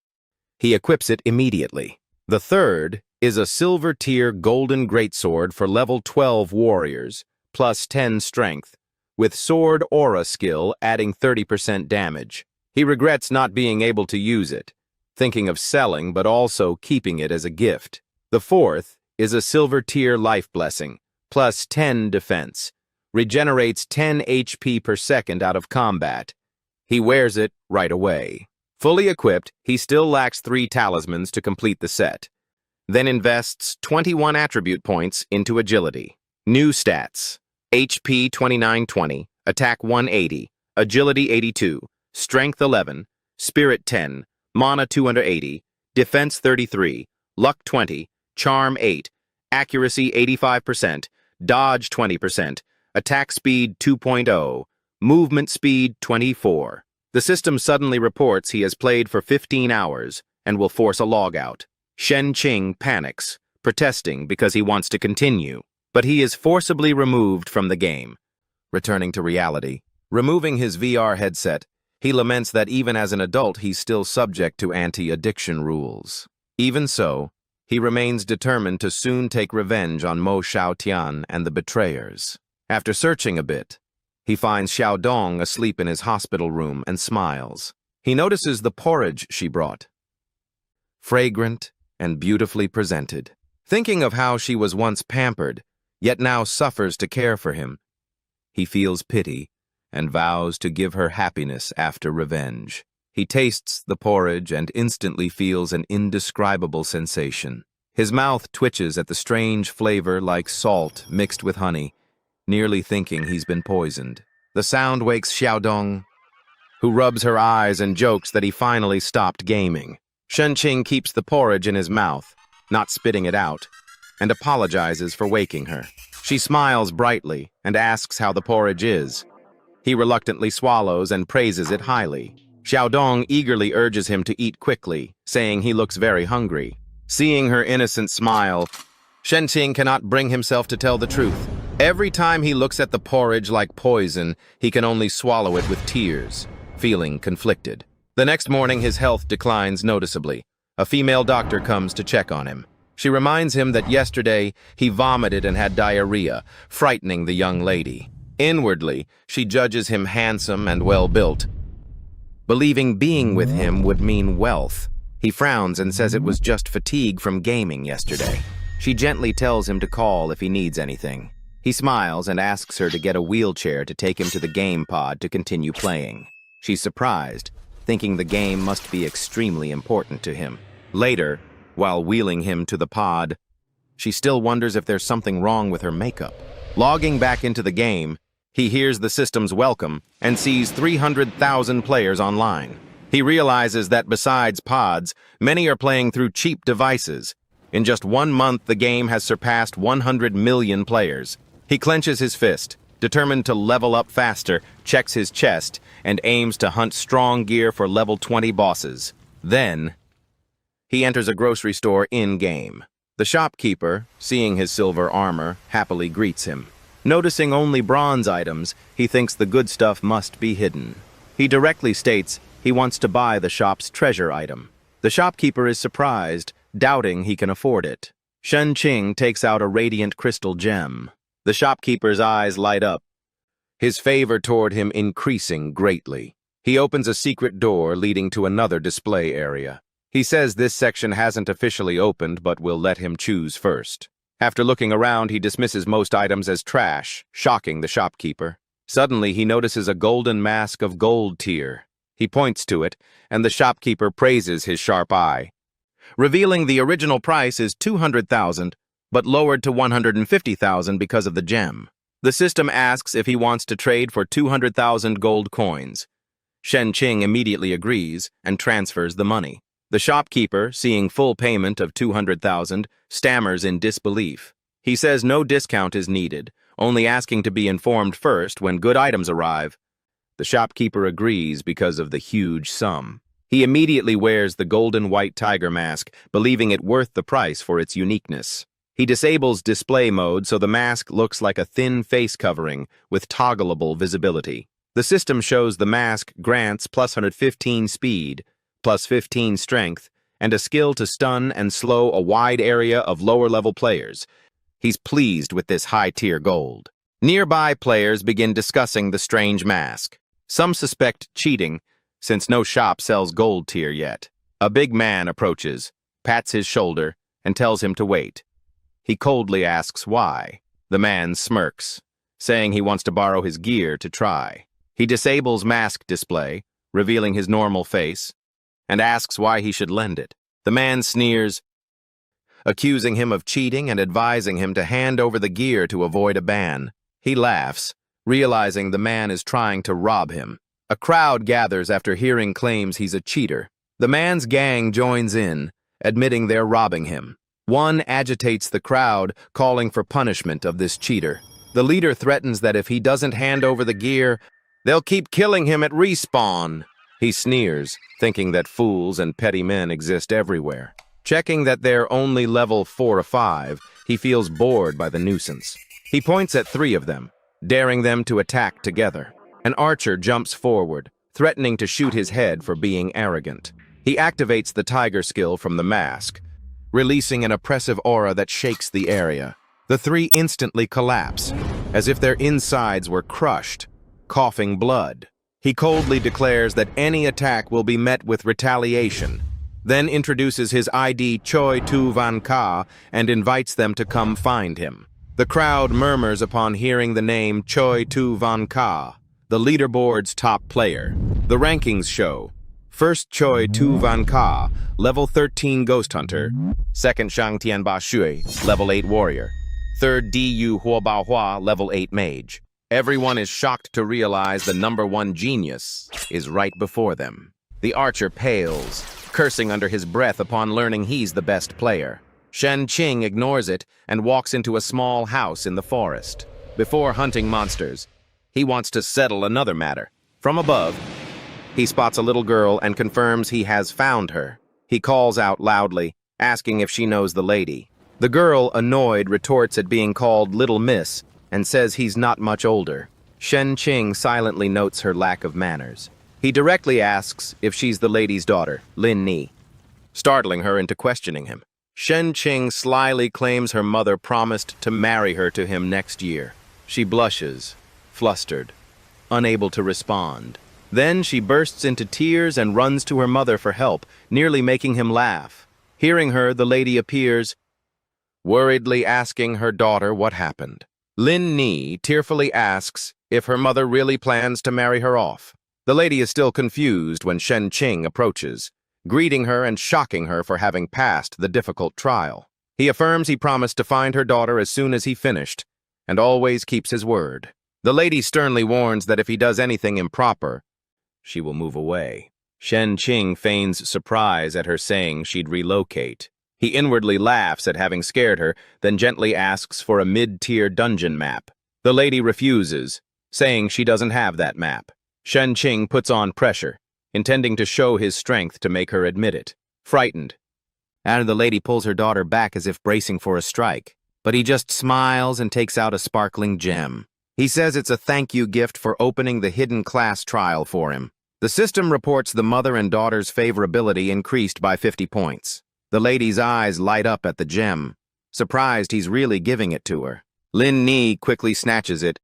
He equips it immediately. The third is a silver tier golden greatsword for level 12 warriors, plus 10 strength, with sword aura skill adding 30% damage. He regrets not being able to use it, thinking of selling but also keeping it as a gift. The fourth is a silver tier life blessing, plus 10 defense, regenerates 10 HP per second out of combat. He wears it right away. Fully equipped, he still lacks 3 talismans to complete the set, then invests 21 attribute points into agility. New stats: HP 2920, attack 180, agility 82, strength 11, spirit 10, mana 280, defense 33, luck 20, charm 8, accuracy 85%, dodge 20%, attack speed 2.0, movement speed 24. The system suddenly reports he has played for 15 hours and will force a logout. Shen Qing panics, protesting because he wants to continue, but he is forcibly removed from the game. Returning to reality, removing his VR headset, he laments that even as an adult he's still subject to anti-addiction rules. Even so, he remains determined to soon take revenge on Mo Xiaotian and the betrayers. After searching a bit, he finds Xiaodong asleep in his hospital room and smiles. He notices the porridge she brought, fragrant and beautifully presented. Thinking of how she was once pampered, yet now suffers to care for him, he feels pity and vows to give her happiness after revenge. He tastes the porridge and instantly feels an indescribable sensation. His mouth twitches at the strange flavor like salt mixed with honey, nearly thinking he's been poisoned. The sound wakes Xiaodong, who rubs her eyes and jokes that he finally stopped gaming. Shenqing keeps the porridge in his mouth, not spitting it out, and apologizes for waking her. She smiles brightly and asks how the porridge is. He reluctantly swallows and praises it highly. Xiaodong eagerly urges him to eat quickly, saying he looks very hungry. Seeing her innocent smile, Shenqing cannot bring himself to tell the truth. Every time he looks at the porridge like poison, he can only swallow it with tears, feeling conflicted. The next morning, his health declines noticeably. A female doctor comes to check on him. She reminds him that yesterday he vomited and had diarrhea, frightening the young lady. Inwardly, she judges him handsome and well-built, believing being with him would mean wealth. He frowns and says it was just fatigue from gaming yesterday. She gently tells him to call if he needs anything. He smiles and asks her to get a wheelchair to take him to the game pod to continue playing. She's surprised, thinking the game must be extremely important to him. Later, while wheeling him to the pod, she still wonders if there's something wrong with her makeup. Logging back into the game, he hears the system's welcome and sees 300,000 players online. He realizes that besides pods, many are playing through cheap devices. In just 1 month, the game has surpassed 100 million players. He clenches his fist, determined to level up faster, checks his chest, and aims to hunt strong gear for level 20 bosses. Then, he enters a grocery store in-game. The shopkeeper, seeing his silver armor, happily greets him. Noticing only bronze items, he thinks the good stuff must be hidden. He directly states he wants to buy the shop's treasure item. The shopkeeper is surprised, doubting he can afford it. Shenqing takes out a radiant crystal gem. The shopkeeper's eyes light up, his favor toward him increasing greatly. He opens a secret door leading to another display area. He says this section hasn't officially opened but will let him choose first. After looking around, he dismisses most items as trash, shocking the shopkeeper. Suddenly, he notices a golden mask of gold tier. He points to it, and the shopkeeper praises his sharp eye, revealing the original price is 200,000, but lowered to 150,000 because of the gem. The system asks if he wants to trade for 200,000 gold coins. Shenqing immediately agrees and transfers the money. The shopkeeper, seeing full payment of 200,000, stammers in disbelief. He says no discount is needed, only asking to be informed first when good items arrive. The shopkeeper agrees because of the huge sum. He immediately wears the golden white tiger mask, believing it worth the price for its uniqueness. He disables display mode so the mask looks like a thin face covering with toggleable visibility. The system shows the mask grants plus 115 speed, plus 15 strength, and a skill to stun and slow a wide area of lower-level players. He's pleased with this high-tier gold. Nearby players begin discussing the strange mask. Some suspect cheating, since no shop sells gold tier yet. A big man approaches, pats his shoulder, and tells him to wait. He coldly asks why. The man smirks, saying he wants to borrow his gear to try. He disables mask display, revealing his normal face, and asks why he should lend it. The man sneers, accusing him of cheating and advising him to hand over the gear to avoid a ban. He laughs, realizing the man is trying to rob him. A crowd gathers after hearing claims he's a cheater. The man's gang joins in, admitting they're robbing him. One agitates the crowd, calling for punishment of this cheater. The leader threatens that if he doesn't hand over the gear, they'll keep killing him at respawn. He sneers, thinking that fools and petty men exist everywhere. Checking that they're only level 4 or 5, he feels bored by the nuisance. He points at 3 of them, daring them to attack together. An archer jumps forward, threatening to shoot his head for being arrogant. He activates the tiger skill from the mask, releasing an oppressive aura that shakes the area. The 3 instantly collapse, as if their insides were crushed, coughing blood. He coldly declares that any attack will be met with retaliation. then introduces his ID Choi Tu Van Ka and invites them to come find him. The crowd murmurs upon hearing the name Choi Tu Van Ka, the leaderboard's top player. The rankings show: first Choi Tu Van Ka, level 13 Ghost Hunter; second Shang Tianba Shui, level 8 Warrior; third Diyu Huobao Hua, level 8 Mage. Everyone is shocked to realize the #1 genius is right before them. The archer pales, cursing under his breath upon learning he's the best player. Shen Qing ignores it and walks into a small house in the forest. Before hunting monsters, he wants to settle another matter. From above, he spots a little girl and confirms he has found her. He calls out loudly, asking if she knows the lady. The girl, annoyed, retorts at being called Little Miss and says he's not much older. Shen Qing silently notes her lack of manners. He directly asks if she's the lady's daughter, Lin Ni, startling her into questioning him. Shen Qing slyly claims her mother promised to marry her to him next year. She blushes, flustered, unable to respond. Then she bursts into tears and runs to her mother for help, nearly making him laugh. Hearing her, the lady appears, worriedly asking her daughter what happened. Lin Ni tearfully asks if her mother really plans to marry her off. The lady is still confused when Shen Qing approaches, greeting her and shocking her for having passed the difficult trial. He affirms he promised to find her daughter as soon as he finished, and always keeps his word. The lady sternly warns that if he does anything improper, she will move away. Shen Qing feigns surprise at her saying she'd relocate. He inwardly laughs at having scared her, then gently asks for a mid-tier dungeon map. The lady refuses, saying she doesn't have that map. Shen Qing puts on pressure, intending to show his strength to make her admit it. Frightened, and the lady pulls her daughter back as if bracing for a strike. But he just smiles and takes out a sparkling gem. He says it's a thank you gift for opening the hidden class trial for him. The system reports the mother and daughter's favorability increased by 50 points. The lady's eyes light up at the gem, surprised he's really giving it to her. Lin Ni quickly snatches it,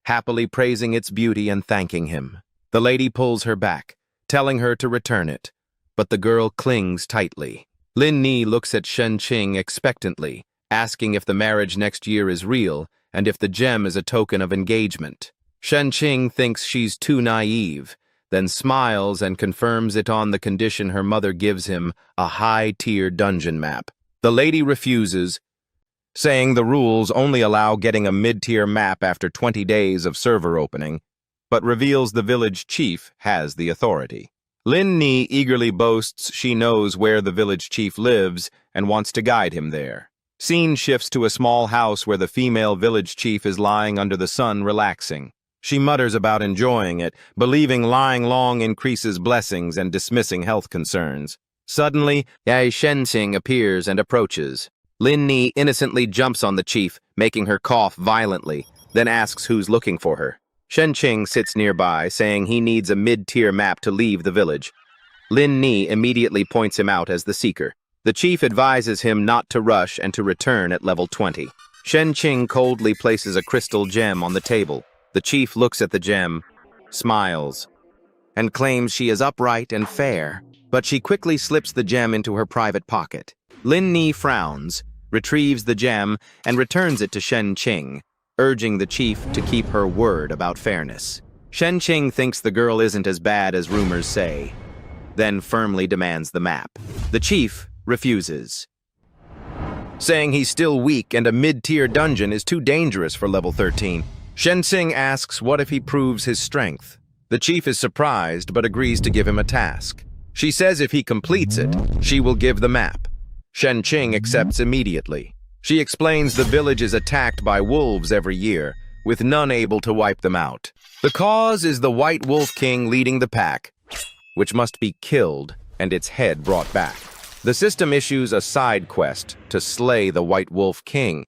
happily praising its beauty and thanking him. The lady pulls her back, telling her to return it, but the girl clings tightly. Lin Ni looks at Shen Qing expectantly, asking if the marriage next year is real and if the gem is a token of engagement. Shen Qing thinks she's too naive, then smiles and confirms it on the condition her mother gives him a high-tier dungeon map. The lady refuses, saying the rules only allow getting a mid-tier map after 20 days of server opening, but reveals the village chief has the authority. Lin Ni eagerly boasts she knows where the village chief lives and wants to guide him there. Scene shifts to a small house where the female village chief is lying under the sun relaxing. She mutters about enjoying it, believing lying long increases blessings and dismissing health concerns. Suddenly, Yai Shenxing appears and approaches. Lin Ni innocently jumps on the chief, making her cough violently, then asks who's looking for her. Shen Qing sits nearby, saying he needs a mid-tier map to leave the village. Lin Ni immediately points him out as the seeker. The chief advises him not to rush and to return at level 20. Shen Qing coldly places a crystal gem on the table. The chief looks at the gem, smiles, and claims she is upright and fair, but she quickly slips the gem into her private pocket. Lin Ni frowns, retrieves the gem, and returns it to Shen Qing, urging the chief to keep her word about fairness. Shen Qing thinks the girl isn't as bad as rumors say, then firmly demands the map. The chief refuses, saying he's still weak and a mid-tier dungeon is too dangerous for level 13. Shen Qing asks what if he proves his strength. The chief is surprised but agrees to give him a task. She says if he completes it, she will give the map. Shen Qing accepts immediately. She explains the village is attacked by wolves every year, with none able to wipe them out. The cause is the White Wolf King leading the pack, which must be killed and its head brought back. The system issues a side quest to slay the White Wolf King,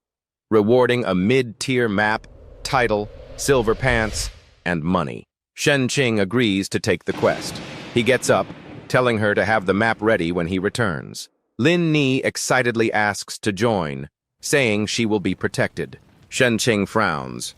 rewarding a mid-tier map, title, silver pants, and money. Shen Qing agrees to take the quest. He gets up, telling her to have the map ready when he returns. Lin Ni excitedly asks to join, saying she will be protected. Shen Qing frowns,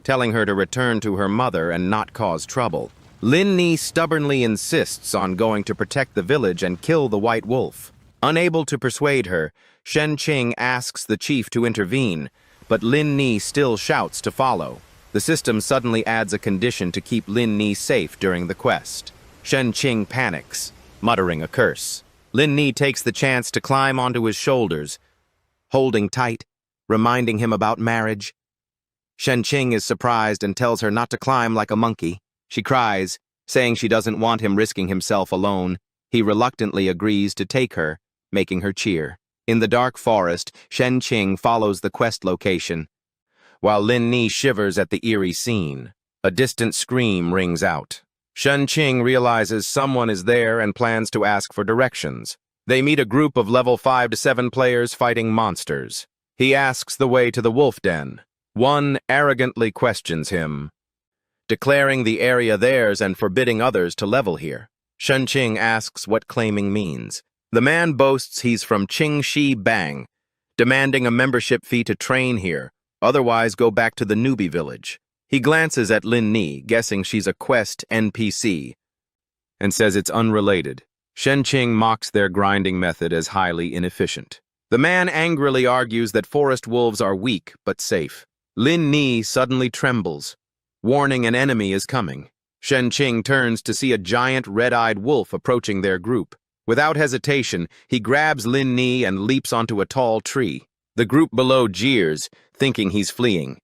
telling her to return to her mother and not cause trouble. Lin Ni stubbornly insists on going to protect the village and kill the white wolf. Unable to persuade her, Shen Qing asks the chief to intervene, but Lin Ni still shouts to follow. The system suddenly adds a condition to keep Lin Ni safe during the quest. Shen Qing panics, muttering a curse. Lin Ni takes the chance to climb onto his shoulders, holding tight, reminding him about marriage. Shen Qing is surprised and tells her not to climb like a monkey. She cries, saying she doesn't want him risking himself alone. He reluctantly agrees to take her, making her cheer. In the dark forest, Shen Qing follows the quest location, while Lin Ni shivers at the eerie scene. A distant scream rings out. Shen Qing realizes someone is there and plans to ask for directions. They meet a group of level 5 to 7 players fighting monsters. He asks the way to the wolf den. One arrogantly questions him, declaring the area theirs and forbidding others to level here. Shen Qing asks what claiming means. The man boasts he's from Qingxi Bang, demanding a membership fee to train here, otherwise go back to the newbie village. He glances at Lin Ni, guessing she's a quest NPC, and says it's unrelated. Shen Qing mocks their grinding method as highly inefficient. The man angrily argues that forest wolves are weak but safe. Lin Ni suddenly trembles, warning an enemy is coming. Shen Qing turns to see a giant red-eyed wolf approaching their group. Without hesitation, he grabs Lin Ni and leaps onto a tall tree. The group below jeers, thinking he's fleeing.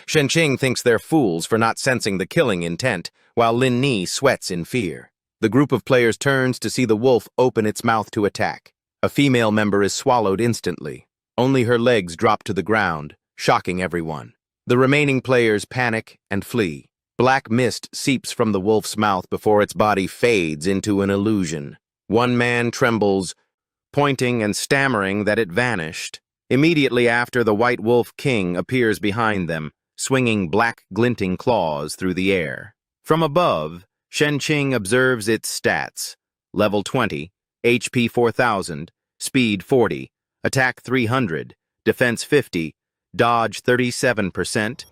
Shen Qing thinks they're fools for not sensing the killing intent, while Lin Ni sweats in fear. The group of players turns to see the wolf open its mouth to attack. A female member is swallowed instantly. Only her legs drop to the ground, shocking everyone. The remaining players panic and flee. Black mist seeps from the wolf's mouth before its body fades into an illusion. One man trembles, pointing and stammering that it vanished. Immediately after, the White Wolf King appears behind them, swinging black glinting claws through the air. From above, Shen Qing observes its stats: level 20, HP 4000, speed 40, attack 300, defense 50, dodge 37%,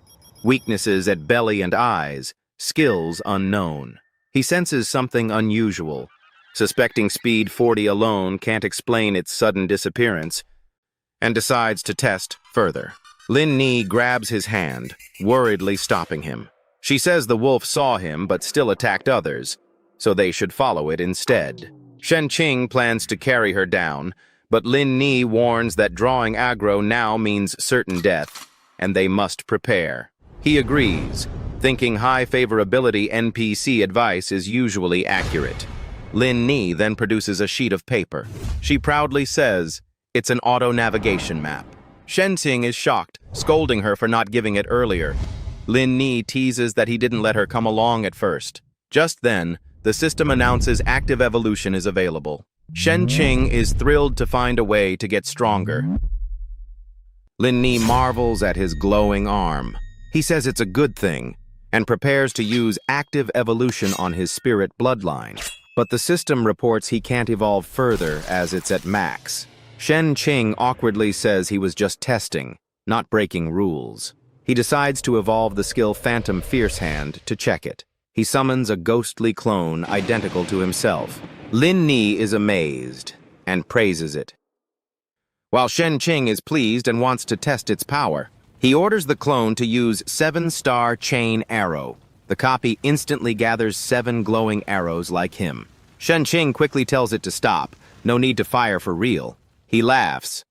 weaknesses at belly and eyes, skills unknown. He senses something unusual. Suspecting speed 40 alone can't explain its sudden disappearance, and decides to test further. Lin Ni grabs his hand, worriedly stopping him. She says the wolf saw him but still attacked others, so they should follow it instead. Shen Qing plans to carry her down, but Lin Ni warns that drawing aggro now means certain death, and they must prepare. He agrees, thinking high favorability NPC advice is usually accurate. Lin Ni then produces a sheet of paper. She proudly says it's an auto-navigation map. Shen Qing is shocked, scolding her for not giving it earlier. Lin Ni teases that he didn't let her come along at first. Just then, the system announces active evolution is available. Shen Qing is thrilled to find a way to get stronger. Lin Ni marvels at his glowing arm. He says it's a good thing, and prepares to use active evolution on his spirit bloodline. But the system reports he can't evolve further as it's at max. Shen Qing awkwardly says he was just testing, not breaking rules. He decides to evolve the skill Phantom Fierce Hand to check it. He summons a ghostly clone identical to himself. Lin Ni is amazed and praises it, while Shen Qing is pleased and wants to test its power. He orders the clone to use 7-star chain arrow. The copy instantly gathers 7 glowing arrows like him. Shen Qing quickly tells it to stop. No need to fire for real. He laughs,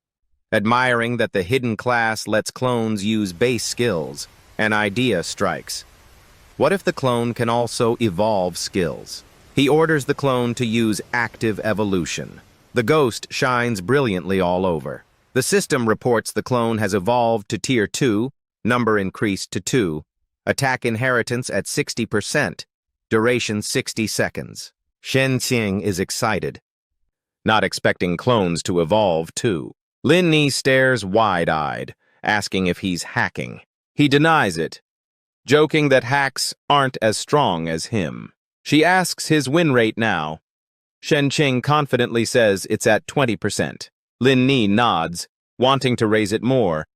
admiring that the hidden class lets clones use base skills. An idea strikes. What if the clone can also evolve skills? He orders the clone to use active evolution. The ghost shines brilliantly all over. The system reports the clone has evolved to Tier 2, number increased to 2, attack inheritance at 60%, duration 60 seconds. Shen Qing is excited, not expecting clones to evolve too. Lin Ni stares wide-eyed, asking if he's hacking. He denies it, joking that hacks aren't as strong as him. She asks his win rate now. Shen Qing confidently says it's at 20%. Lin Ni nods, wanting to raise it more.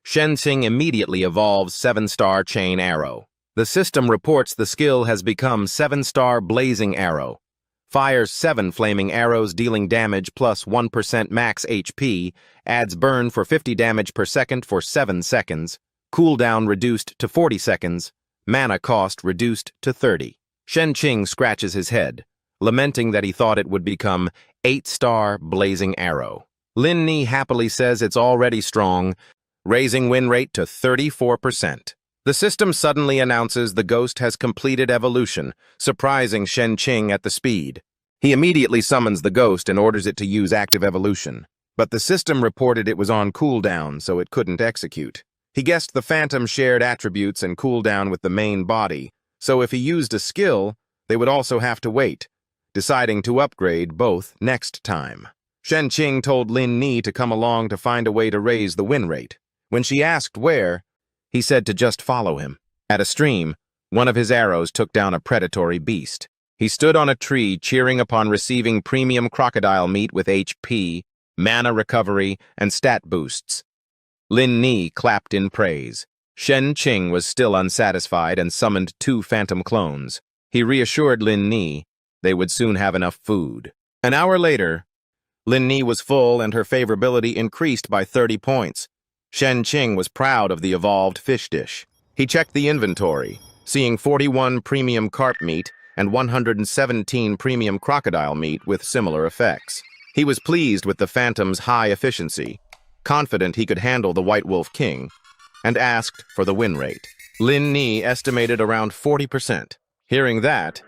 Shen Qing immediately evolves 7-star chain arrow. The system reports the skill has become 7-star Blazing Arrow. Fires 7 flaming arrows dealing damage plus 1% max HP, adds burn for 50 damage per second for 7 seconds, cooldown reduced to 40 seconds, mana cost reduced to 30. Shen Qing scratches his head, lamenting that he thought it would become 8-star Blazing Arrow. Lin Ni happily says it's already strong, raising win rate to 34%. The system suddenly announces the ghost has completed evolution, surprising Shen Qing at the speed. He immediately summons the ghost and orders it to use active evolution, but the system reported it was on cooldown, so it couldn't execute. He guessed the phantom shared attributes and cooldown with the main body, so if he used a skill, they would also have to wait, deciding to upgrade both next time. Shen Qing told Lin Ni to come along to find a way to raise the win rate. When she asked where, he said to just follow him. At a stream, one of his arrows took down a predatory beast. He stood on a tree cheering upon receiving premium crocodile meat with HP, mana recovery, and stat boosts. Lin Ni clapped in praise. Shen Qing was still unsatisfied and summoned 2 phantom clones. He reassured Lin Ni they would soon have enough food. An hour later, Lin Ni was full and her favorability increased by 30 points. Shen Qing was proud of the evolved fish dish. He checked the inventory, seeing 41 premium carp meat and 117 premium crocodile meat with similar effects. He was pleased with the Phantom's high efficiency, confident he could handle the White Wolf King, and asked for the win rate. Lin Ni estimated around 40%. Hearing that,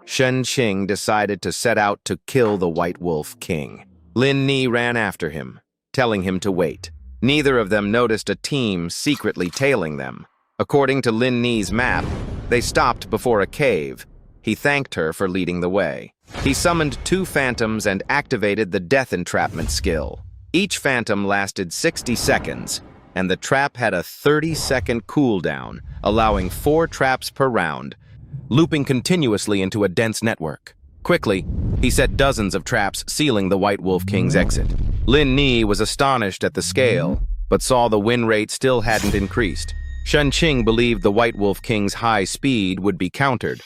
Shen Qing decided to set out to kill the White Wolf King. Lin Ni ran after him, telling him to wait. Neither of them noticed a team secretly tailing them. According to Lin Ni's map, they stopped before a cave. He thanked her for leading the way. He summoned 2 phantoms and activated the death entrapment skill. Each phantom lasted 60 seconds, and the trap had a 30-second cooldown, allowing 4 traps per round, looping continuously into a dense network. Quickly, he set dozens of traps sealing the White Wolf King's exit. Lin Ni was astonished at the scale, but saw the win rate still hadn't increased. Shen Qing believed the White Wolf King's high speed would be countered.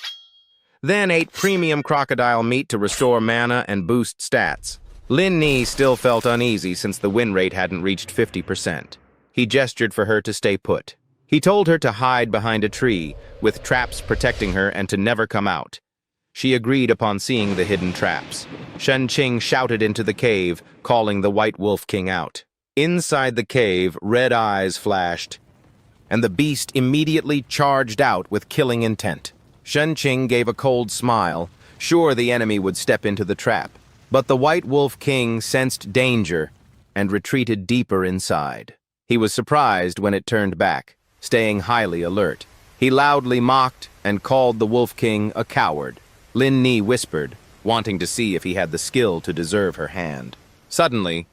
Then ate premium crocodile meat to restore mana and boost stats. Lin Ni still felt uneasy since the win rate hadn't reached 50%. He gestured for her to stay put. He told her to hide behind a tree, with traps protecting her and to never come out. She agreed upon seeing the hidden traps. Shen Qing shouted into the cave, calling the White Wolf King out. Inside the cave, red eyes flashed, and the beast immediately charged out with killing intent. Shen Qing gave a cold smile, sure the enemy would step into the trap. But the White Wolf King sensed danger and retreated deeper inside. He was surprised when it turned back, staying highly alert. He loudly mocked and called the Wolf King a coward. Lin Ni whispered, wanting to see if he had the skill to deserve her hand. Suddenly,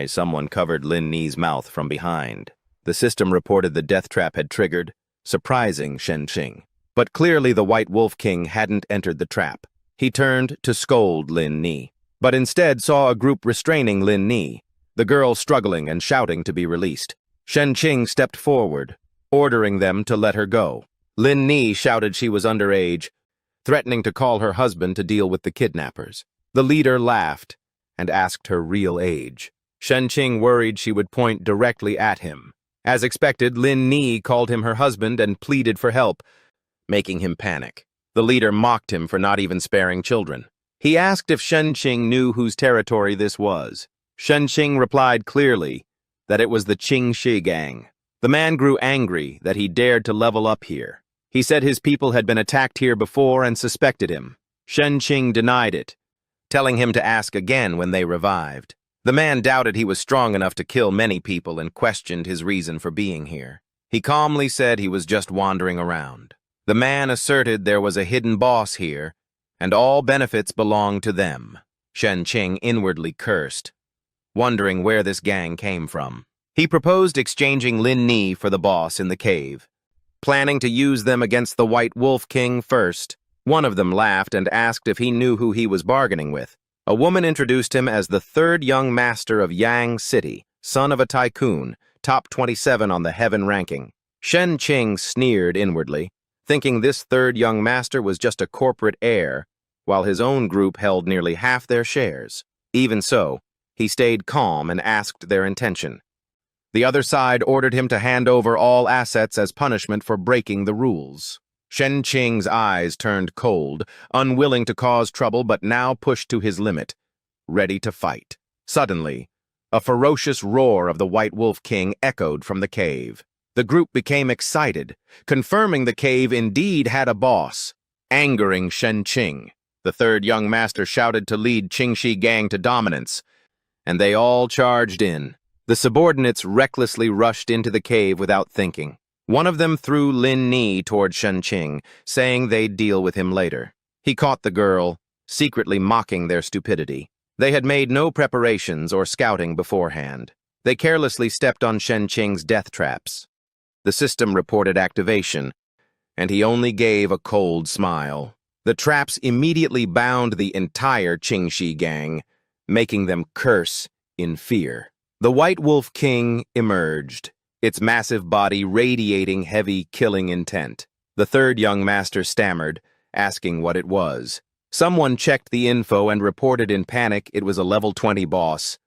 someone covered Lin Ni's mouth from behind. The system reported the death trap had triggered, surprising Shen Qing. But clearly the White Wolf King hadn't entered the trap. He turned to scold Lin Ni, but instead saw a group restraining Lin Ni, the girl struggling and shouting to be released. Shen Qing stepped forward, ordering them to let her go. Lin Ni shouted she was underage, threatening to call her husband to deal with the kidnappers. The leader laughed and asked her real age. Shen Qing worried she would point directly at him. As expected, Lin Ni called him her husband and pleaded for help, making him panic. The leader mocked him for not even sparing children. He asked if Shen Qing knew whose territory this was. Shen Qing replied clearly that it was the Qing Shi gang. The man grew angry that he dared to level up here. He said his people had been attacked here before and suspected him. Shen Qing denied it, telling him to ask again when they revived. The man doubted he was strong enough to kill many people and questioned his reason for being here. He calmly said he was just wandering around. The man asserted there was a hidden boss here, and all benefits belonged to them. Shen Qing inwardly cursed, wondering where this gang came from. He proposed exchanging Lin Ni for the boss in the cave, planning to use them against the White Wolf King first. One of them laughed and asked if he knew who he was bargaining with. A woman introduced him as the 3rd young master of Yang City, son of a tycoon, top 27 on the heaven ranking. Shen Qing sneered inwardly. thinking this third young master was just a corporate heir, while his own group held nearly half their shares. Even so, he stayed calm and asked their intention. The other side ordered him to hand over all assets as punishment for breaking the rules. Shen Qing's eyes turned cold, unwilling to cause trouble but now pushed to his limit, ready to fight. Suddenly, a ferocious roar of the White Wolf King echoed from the cave. The group became excited, confirming the cave indeed had a boss, angering Shen Qing. The third young master shouted to lead Qingxi gang to dominance, and they all charged in. The subordinates recklessly rushed into the cave without thinking. One of them threw Lin Ni toward Shen Qing, saying they'd deal with him later. He caught the girl, secretly mocking their stupidity. They had made no preparations or scouting beforehand. They carelessly stepped on Shen Qing's death traps. The system reported activation, and he only gave a cold smile. The traps immediately bound the entire Qingxi gang, making them curse in fear. The White Wolf King emerged, its massive body radiating heavy killing intent. The third young master stammered, asking what it was. Someone checked the info and reported in panic it was a level 20 boss.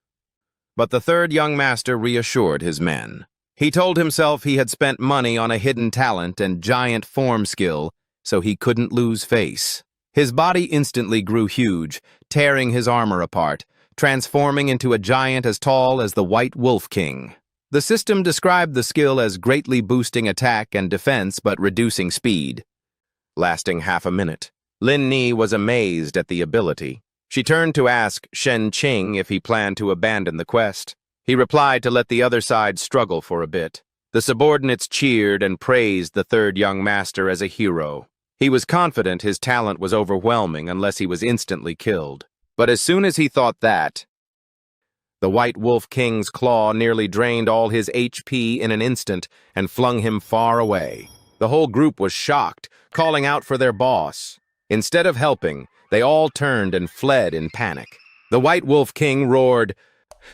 But the third young master reassured his men. He told himself he had spent money on a hidden talent and giant form skill, so he couldn't lose face. His body instantly grew huge, tearing his armor apart, transforming into a giant as tall as the White Wolf King. The system described the skill as greatly boosting attack and defense but reducing speed, lasting half a minute. Lin Ni was amazed at the ability. She turned to ask Shen Qing if he planned to abandon the quest. He replied to let the other side struggle for a bit. The subordinates cheered and praised the third young master as a hero. He was confident his talent was overwhelming unless he was instantly killed. But as soon as he thought that, the White Wolf King's claw nearly drained all his HP in an instant and flung him far away. The whole group was shocked, calling out for their boss. Instead of helping, they all turned and fled in panic. The White Wolf King roared,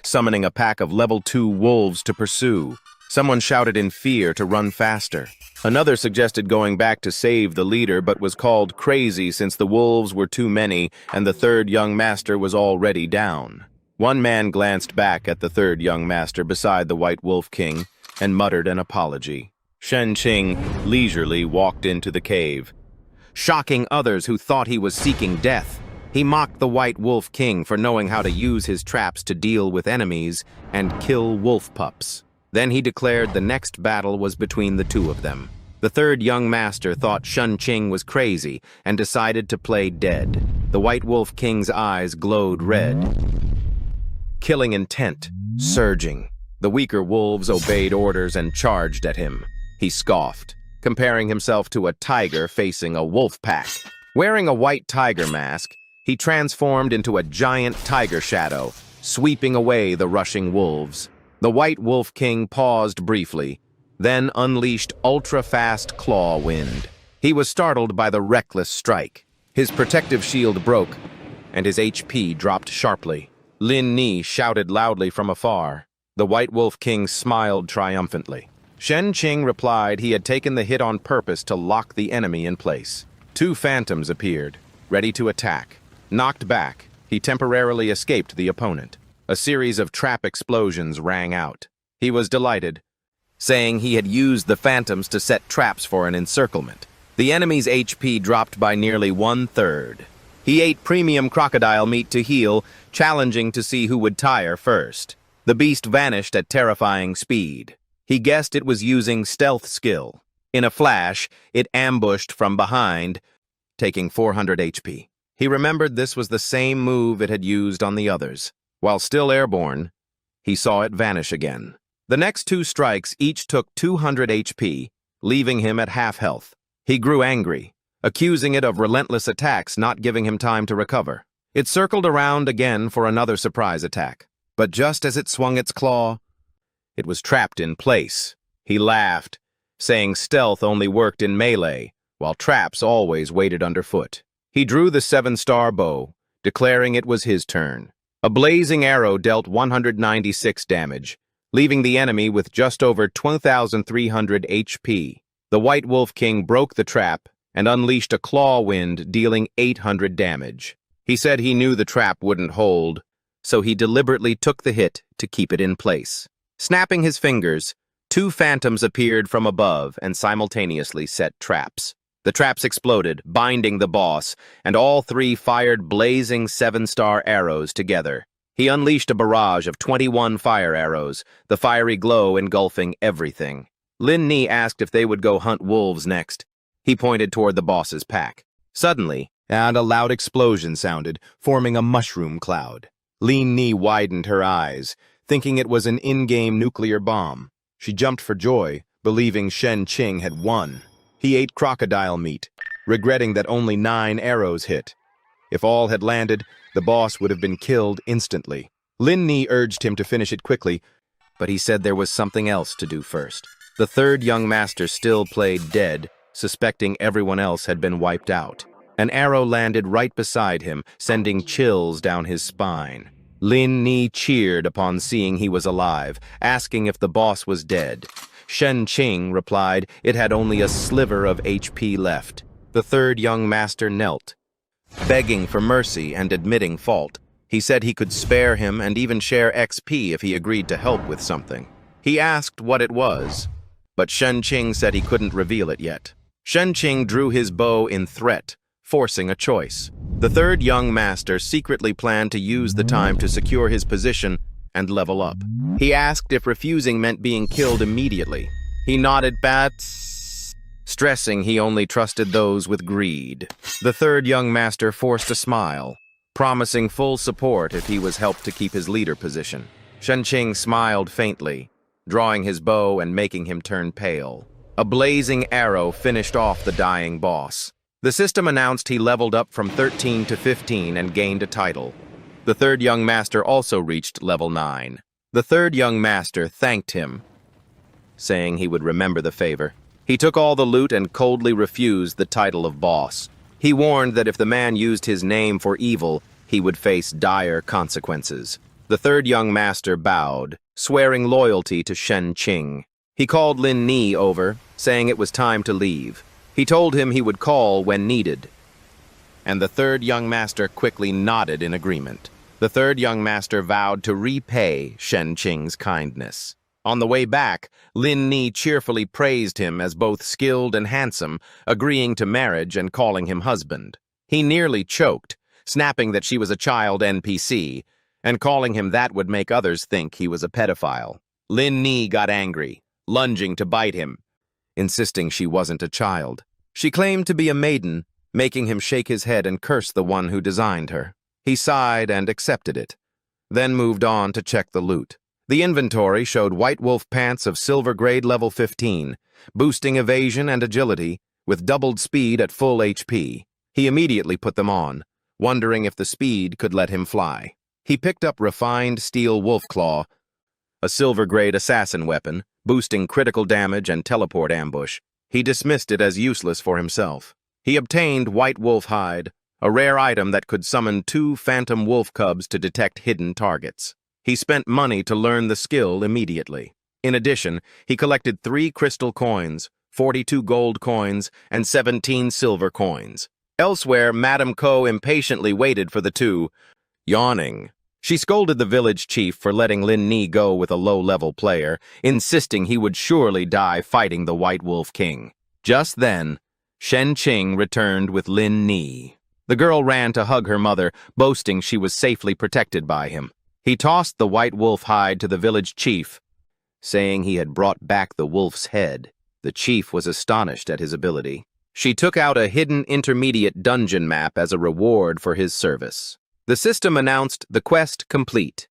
summoning a pack of level 2 wolves to pursue. Someone shouted in fear to run faster. Another suggested going back to save the leader but was called crazy since the wolves were too many and the third young master was already down. One man glanced back at the third young master beside the White Wolf King and muttered an apology. Shen Qing leisurely walked into the cave, shocking others who thought he was seeking death. He mocked the White Wolf King for knowing how to use his traps to deal with enemies and kill wolf pups. Then he declared the next battle was between the two of them. The third young master thought Shen Qing was crazy and decided to play dead. The White Wolf King's eyes glowed red, killing intent surging. The weaker wolves obeyed orders and charged at him. He scoffed, comparing himself to a tiger facing a wolf pack. Wearing a white tiger mask, he transformed into a giant tiger shadow, sweeping away the rushing wolves. The White Wolf King paused briefly, then unleashed ultra-fast claw wind. He was startled by the reckless strike. His protective shield broke, and his HP dropped sharply. Lin Ni shouted loudly from afar. The White Wolf King smiled triumphantly. Shen Qing replied he had taken the hit on purpose to lock the enemy in place. Two phantoms appeared, ready to attack. Knocked back, he temporarily escaped the opponent. A series of trap explosions rang out. He was delighted, saying he had used the phantoms to set traps for an encirclement. The enemy's HP dropped by nearly 1/3. He ate premium crocodile meat to heal, challenging to see who would tire first. The beast vanished at terrifying speed. He guessed it was using stealth skill. In a flash, it ambushed from behind, taking 400 HP. He remembered this was the same move it had used on the others. While still airborne, he saw it vanish again. The next two strikes each took 200 HP, leaving him at half health. He grew angry, accusing it of relentless attacks not giving him time to recover. It circled around again for another surprise attack. But just as it swung its claw, it was trapped in place. He laughed, saying stealth only worked in melee, while traps always waited underfoot. He drew the 7-star bow, declaring it was his turn. A blazing arrow dealt 196 damage, leaving the enemy with just over 2,300 HP. The White Wolf King broke the trap and unleashed a claw wind, dealing 800 damage. He said he knew the trap wouldn't hold, so he deliberately took the hit to keep it in place. Snapping his fingers, two phantoms appeared from above and simultaneously set traps. The traps exploded, binding the boss, and all three fired blazing 7-star arrows together. He unleashed a barrage of 21 fire arrows, the fiery glow engulfing everything. Lin Ni asked if they would go hunt wolves next. He pointed toward the boss's pack. Suddenly, and a loud explosion sounded, forming a mushroom cloud. Lin Ni widened her eyes, thinking it was an in-game nuclear bomb. She jumped for joy, believing Shen Qing had won. He ate crocodile meat, regretting that only 9 arrows hit. If all had landed, the boss would have been killed instantly. Lin Ni urged him to finish it quickly, but he said there was something else to do first. The third young master still played dead, suspecting everyone else had been wiped out. An arrow landed right beside him, sending chills down his spine. Lin Ni cheered upon seeing he was alive, asking if the boss was dead. Shen Qing replied it had only a sliver of HP left. The third young master knelt, begging for mercy and admitting fault. He said he could spare him and even share XP if he agreed to help with something. He asked what it was, but Shen Qing said he couldn't reveal it yet. Shen Qing drew his bow in threat, forcing a choice. The third young master secretly planned to use the time to secure his position and level up. He asked if refusing meant being killed immediately. He nodded back, stressing he only trusted those with greed. The third young master forced a smile, promising full support if he was helped to keep his leader position. Shen Qing smiled faintly, drawing his bow and making him turn pale. A blazing arrow finished off the dying boss. The system announced he leveled up from 13 to 15 and gained a title. The third young master also reached level 9. The third young master thanked him, saying he would remember the favor. He took all the loot and coldly refused the title of boss. He warned that if the man used his name for evil, he would face dire consequences. The third young master bowed, swearing loyalty to Shen Qing. He called Lin Ni over, saying it was time to leave. He told him he would call when needed, and the third young master quickly nodded in agreement. The third young master vowed to repay Shen Qing's kindness. On the way back, Lin Ni cheerfully praised him as both skilled and handsome, agreeing to marriage and calling him husband. He nearly choked, snapping that she was a child NPC, and calling him that would make others think he was a pedophile. Lin Ni got angry, lunging to bite him, insisting she wasn't a child. She claimed to be a maiden, making him shake his head and curse the one who designed her. He sighed and accepted it, then moved on to check the loot. The inventory showed White Wolf pants of silver grade level 15, boosting evasion and agility, with doubled speed at full HP. He immediately put them on, wondering if the speed could let him fly. He picked up refined steel wolf claw, a silver grade assassin weapon, boosting critical damage and teleport ambush. He dismissed it as useless for himself. He obtained White Wolf hide, a rare item that could summon 2 phantom wolf cubs to detect hidden targets. He spent money to learn the skill immediately. In addition, he collected 3 crystal coins, 42 gold coins, and 17 silver coins. Elsewhere, Madame Ko impatiently waited for the two, yawning. She scolded the village chief for letting Lin Ni go with a low-level player, insisting he would surely die fighting the White Wolf King. Just then, Shen Qing returned with Lin Ni. The girl ran to hug her mother, boasting she was safely protected by him. He tossed the white wolf hide to the village chief, saying he had brought back the wolf's head. The chief was astonished at his ability. She took out a hidden intermediate dungeon map as a reward for his service. The system announced the quest complete.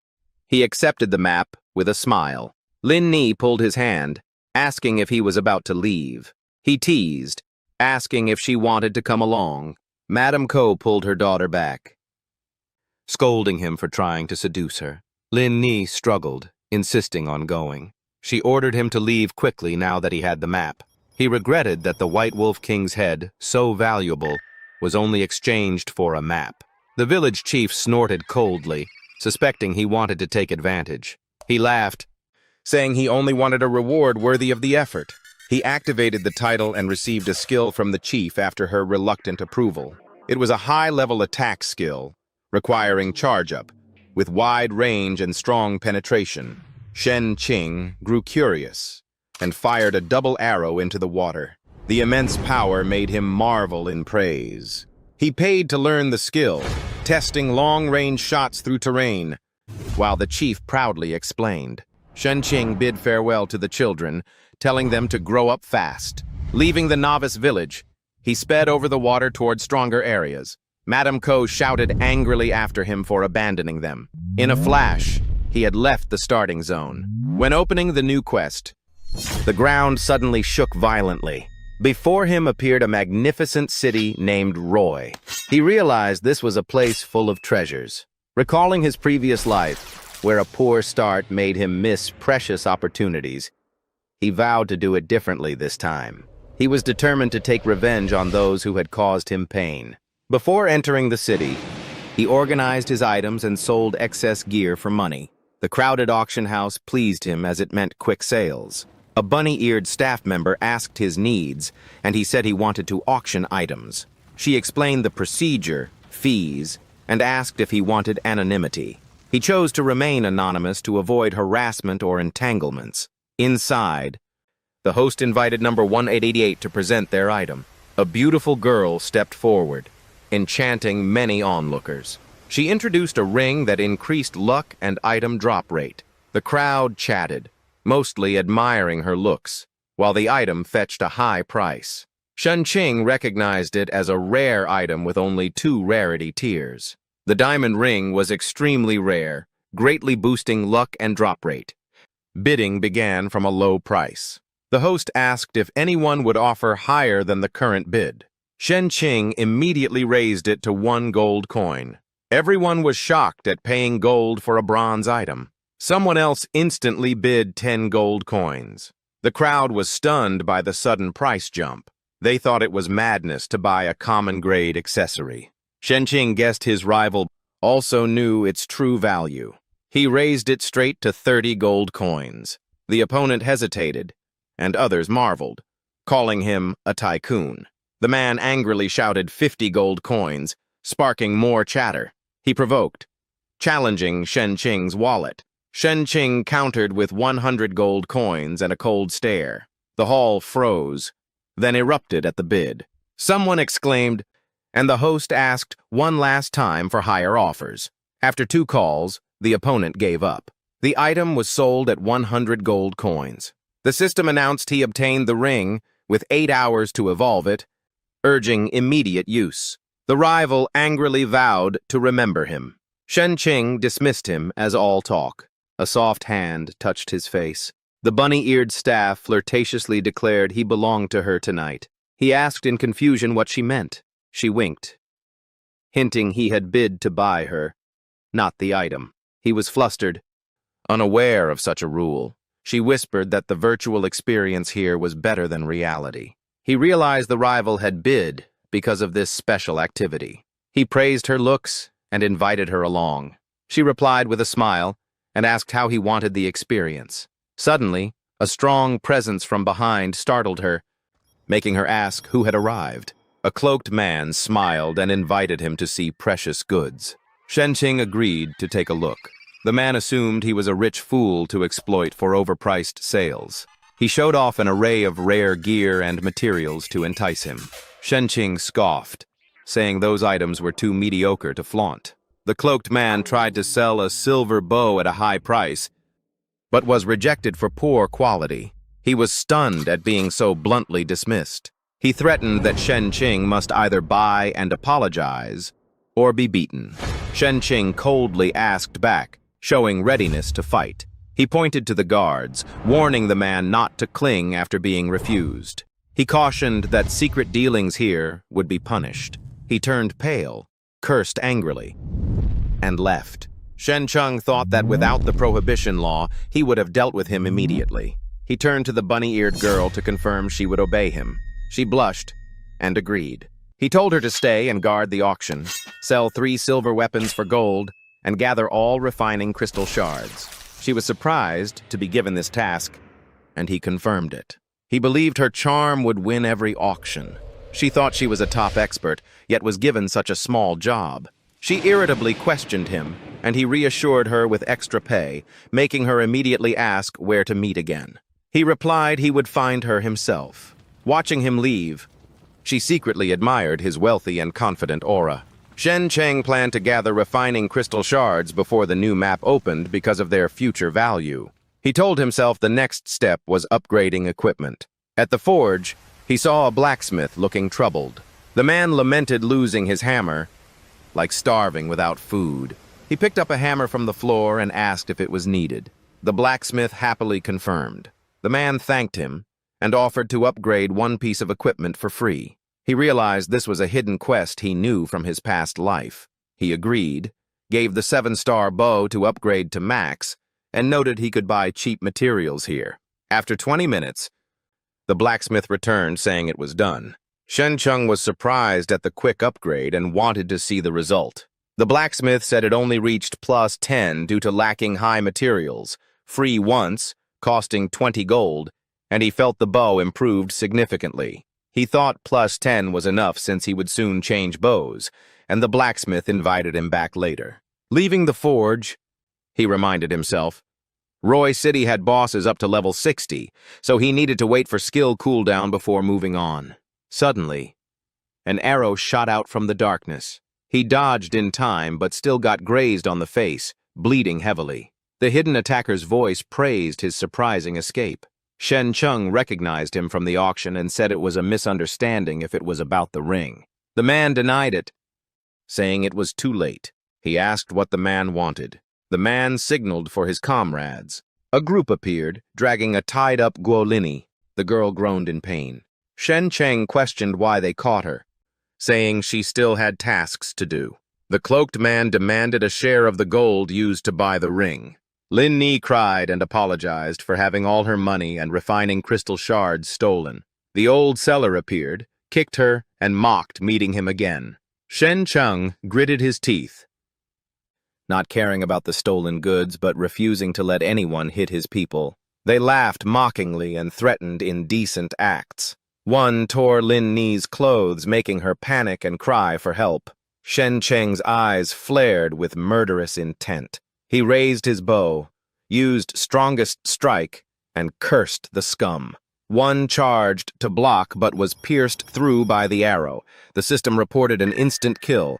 He accepted the map with a smile. Lin Ni pulled his hand, asking if he was about to leave. He teased, asking if she wanted to come along. Madame Ko pulled her daughter back, scolding him for trying to seduce her. Lin Ni struggled, insisting on going. She ordered him to leave quickly now that he had the map. He regretted that the White Wolf King's head, so valuable, was only exchanged for a map. The village chief snorted coldly, suspecting he wanted to take advantage. He laughed, saying he only wanted a reward worthy of the effort. He activated the title and received a skill from the chief after her reluctant approval. It was a high-level attack skill, requiring charge-up, with wide range and strong penetration. Shen Qing grew curious and fired a double arrow into the water. The immense power made him marvel in praise. He paid to learn the skill, testing long-range shots through terrain, while the chief proudly explained. Shen Qing bid farewell to the children, telling them to grow up fast. Leaving the novice village, he sped over the water toward stronger areas. Madame Ko shouted angrily after him for abandoning them. In a flash, he had left the starting zone. When opening the new quest, the ground suddenly shook violently. Before him appeared a magnificent city named Roy. He realized this was a place full of treasures. Recalling his previous life, where a poor start made him miss precious opportunities, he vowed to do it differently this time. He was determined to take revenge on those who had caused him pain. Before entering the city, he organized his items and sold excess gear for money. The crowded auction house pleased him as it meant quick sales. A bunny-eared staff member asked his needs, and he said he wanted to auction items. She explained the procedure, fees, and asked if he wanted anonymity. He chose to remain anonymous to avoid harassment or entanglements. Inside, the host invited number 1888 to present their item. A beautiful girl stepped forward, enchanting many onlookers. She introduced a ring that increased luck and item drop rate. The crowd chatted, mostly admiring her looks, while the item fetched a high price. Shen Qing recognized it as a rare item with only 2 rarity tiers. The diamond ring was extremely rare, greatly boosting luck and drop rate. Bidding began from a low price. The host asked if anyone would offer higher than the current bid. Shen Qing immediately raised it to 1 gold coin. Everyone was shocked at paying gold for a bronze item. Someone else instantly bid 10 gold coins. The crowd was stunned by the sudden price jump. They thought it was madness to buy a common-grade accessory. Shen Qing guessed his rival also knew its true value. He raised it straight to 30 gold coins. The opponent hesitated, and others marveled, calling him a tycoon. The man angrily shouted 50 gold coins, sparking more chatter. He provoked, challenging Shen Qing's wallet. Shen Qing countered with 100 gold coins and a cold stare. The hall froze, then erupted at the bid. Someone exclaimed, and the host asked one last time for higher offers. After 2 calls, the opponent gave up. The item was sold at 100 gold coins. The system announced he obtained the ring with 8 hours to evolve it, urging immediate use. The rival angrily vowed to remember him. Shen Qing dismissed him as all talk. A soft hand touched his face. The bunny-eared staff flirtatiously declared he belonged to her tonight. He asked in confusion what she meant. She winked, hinting he had bid to buy her, not the item. He was flustered, unaware of such a rule. She whispered that the virtual experience here was better than reality. He realized the rival had bid because of this special activity. He praised her looks and invited her along. She replied with a smile and asked how he wanted the experience. Suddenly, a strong presence from behind startled her, making her ask who had arrived. A cloaked man smiled and invited him to see precious goods. Shen Qing agreed to take a look. The man assumed he was a rich fool to exploit for overpriced sales. He showed off an array of rare gear and materials to entice him. Shen Qing scoffed, saying those items were too mediocre to flaunt. The cloaked man tried to sell a silver bow at a high price, but was rejected for poor quality. He was stunned at being so bluntly dismissed. He threatened that Shen Qing must either buy and apologize or be beaten. Shen Qing coldly asked back, showing readiness to fight. He pointed to the guards, warning the man not to cling after being refused. He cautioned that secret dealings here would be punished. He turned pale, cursed angrily, and left. Shen Qing thought that without the prohibition law, he would have dealt with him immediately. He turned to the bunny-eared girl to confirm she would obey him. She blushed and agreed. He told her to stay and guard the auction, sell 3 silver weapons for gold, and gather all refining crystal shards. She was surprised to be given this task, and he confirmed it. He believed her charm would win every auction. She thought she was a top expert, yet was given such a small job. She irritably questioned him, and he reassured her with extra pay, making her immediately ask where to meet again. He replied he would find her himself. Watching him leave, she secretly admired his wealthy and confident aura. Shen Cheng planned to gather refining crystal shards before the new map opened because of their future value. He told himself the next step was upgrading equipment. At the forge, he saw a blacksmith looking troubled. The man lamented losing his hammer, like starving without food. He picked up a hammer from the floor and asked if it was needed. The blacksmith happily confirmed. The man thanked him and offered to upgrade one piece of equipment for free. He realized this was a hidden quest he knew from his past life. He agreed, gave the 7-star bow to upgrade to max, and noted he could buy cheap materials here. After 20 minutes, the blacksmith returned saying it was done. Shen Cheng was surprised at the quick upgrade and wanted to see the result. The blacksmith said it only reached +10 due to lacking high materials, free once, costing 20 gold, and he felt the bow improved significantly. He thought +10 was enough since he would soon change bows, and the blacksmith invited him back later. Leaving the forge, he reminded himself, Roy City had bosses up to level 60, so he needed to wait for skill cooldown before moving on. Suddenly, an arrow shot out from the darkness. He dodged in time but still got grazed on the face, bleeding heavily. The hidden attacker's voice praised his surprising escape. Shen Cheng recognized him from the auction and said it was a misunderstanding if it was about the ring. The man denied it, saying it was too late. He asked what the man wanted. The man signaled for his comrades. A group appeared, dragging a tied-up Guolini. The girl groaned in pain. Shen Cheng questioned why they caught her, saying she still had tasks to do. The cloaked man demanded a share of the gold used to buy the ring. Lin Ni cried and apologized for having all her money and refining crystal shards stolen. The old seller appeared, kicked her, and mocked, meeting him again. Shen Cheng gritted his teeth, not caring about the stolen goods but refusing to let anyone hit his people. They laughed mockingly and threatened indecent acts. One tore Lin Ni's clothes, making her panic and cry for help. Shen Cheng's eyes flared with murderous intent. He raised his bow, used strongest strike, and cursed the scum. One charged to block but was pierced through by the arrow. The system reported an instant kill,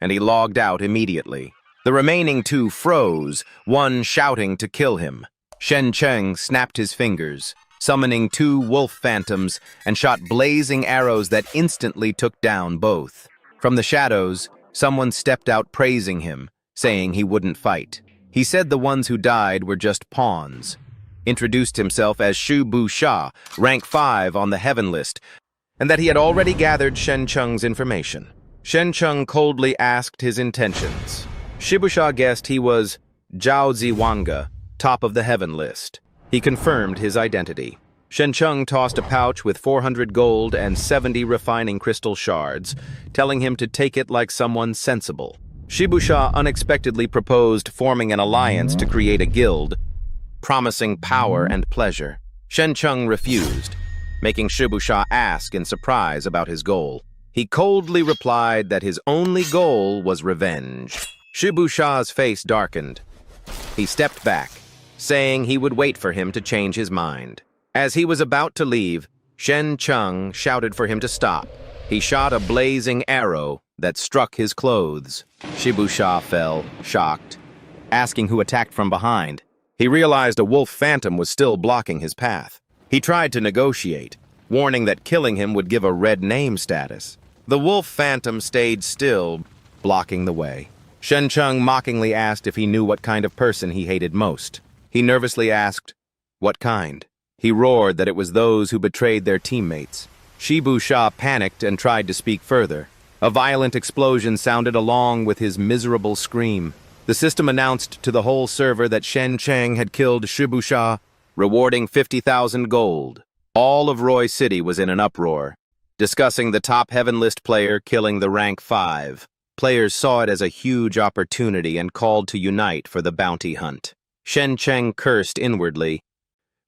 and he logged out immediately. The remaining two froze, one shouting to kill him. Shen Cheng snapped his fingers, summoning 2 wolf phantoms, and shot blazing arrows that instantly took down both. From the shadows, someone stepped out praising him, saying he wouldn't fight. He said the ones who died were just pawns, introduced himself as Shu Bu Sha, rank 5 on the heaven list, and that he had already gathered Shen Cheng's information. Shen Cheng coldly asked his intentions. Shibusha guessed he was Zhao Ziwanga, top of the heaven list. He confirmed his identity. Shen Cheng tossed a pouch with 400 gold and 70 refining crystal shards, telling him to take it like someone sensible. Shibusha unexpectedly proposed forming an alliance to create a guild, promising power and pleasure. Shen Cheng refused, making Shibusha ask in surprise about his goal. He coldly replied that his only goal was revenge. Shibusha's face darkened. He stepped back, saying he would wait for him to change his mind. As he was about to leave, Shen Cheng shouted for him to stop. He shot a blazing arrow that struck his clothes. Shibusha fell, shocked, asking who attacked from behind. He realized a wolf phantom was still blocking his path. He tried to negotiate, warning that killing him would give a red name status. The wolf phantom stayed still, blocking the way. Shen Cheng mockingly asked if he knew what kind of person he hated most. He nervously asked, "What kind?" He roared that it was those who betrayed their teammates. Shibusha panicked and tried to speak further. A violent explosion sounded along with his miserable scream. The system announced to the whole server that Shen Cheng had killed Shibusha, rewarding 50,000 gold. All of Roy City was in an uproar, discussing the top heaven list player killing the rank 5. Players saw it as a huge opportunity and called to unite for the bounty hunt. Shen Cheng cursed inwardly,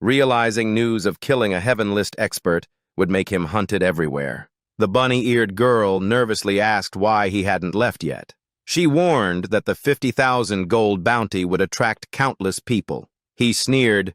realizing news of killing a Heaven List expert would make him hunted everywhere. The bunny-eared girl nervously asked why he hadn't left yet. She warned that the 50,000 gold bounty would attract countless people. He sneered,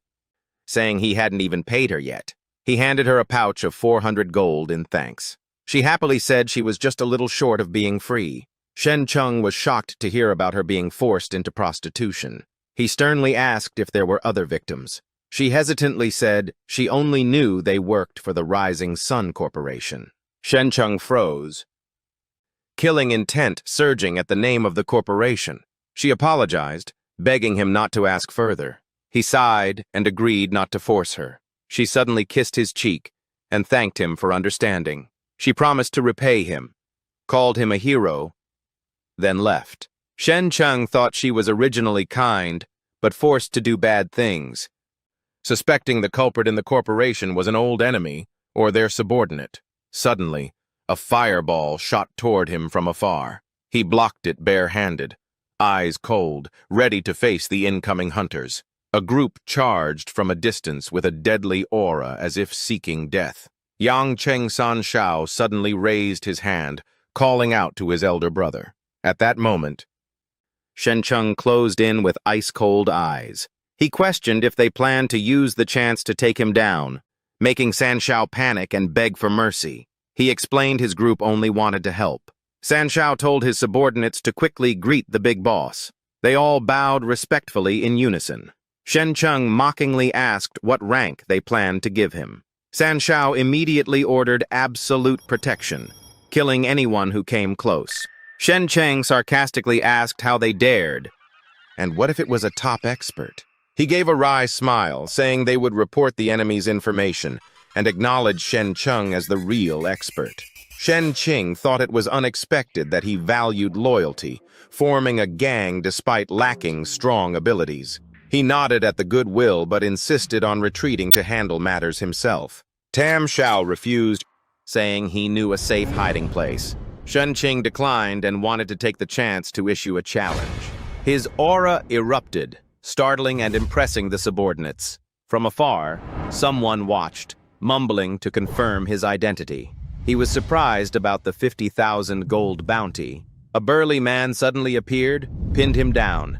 saying he hadn't even paid her yet. He handed her a pouch of 400 gold in thanks. She happily said she was just a little short of being free. Shen Cheng was shocked to hear about her being forced into prostitution. He sternly asked if there were other victims. She hesitantly said she only knew they worked for the Rising Sun Corporation. Shen Cheng froze, killing intent surging at the name of the corporation. She apologized, begging him not to ask further. He sighed and agreed not to force her. She suddenly kissed his cheek and thanked him for understanding. She promised to repay him, called him a hero, then left. Shen Cheng thought she was originally kind, but forced to do bad things, suspecting the culprit in the corporation was an old enemy or their subordinate. Suddenly, a fireball shot toward him from afar. He blocked it bare-handed, eyes cold, ready to face the incoming hunters. A group charged from a distance with a deadly aura as if seeking death. Yang Cheng San Shao suddenly raised his hand, calling out to his elder brother. At that moment, Shen Cheng closed in with ice-cold eyes. He questioned if they planned to use the chance to take him down, making San Shao panic and beg for mercy. He explained his group only wanted to help. San Shao told his subordinates to quickly greet the big boss. They all bowed respectfully in unison. Shen Cheng mockingly asked what rank they planned to give him. San Shao immediately ordered absolute protection, killing anyone who came close. Shen Cheng sarcastically asked how they dared, and what if it was a top expert? He gave a wry smile, saying they would report the enemy's information and acknowledge Shen Cheng as the real expert. Shen Qing thought it was unexpected that he valued loyalty, forming a gang despite lacking strong abilities. He nodded at the goodwill but insisted on retreating to handle matters himself. Tam Shao refused, saying he knew a safe hiding place. Shen Qing declined and wanted to take the chance to issue a challenge. His aura erupted, startling and impressing the subordinates. From afar, someone watched, mumbling to confirm his identity. He was surprised about the 50,000 gold bounty. A burly man suddenly appeared, pinned him down,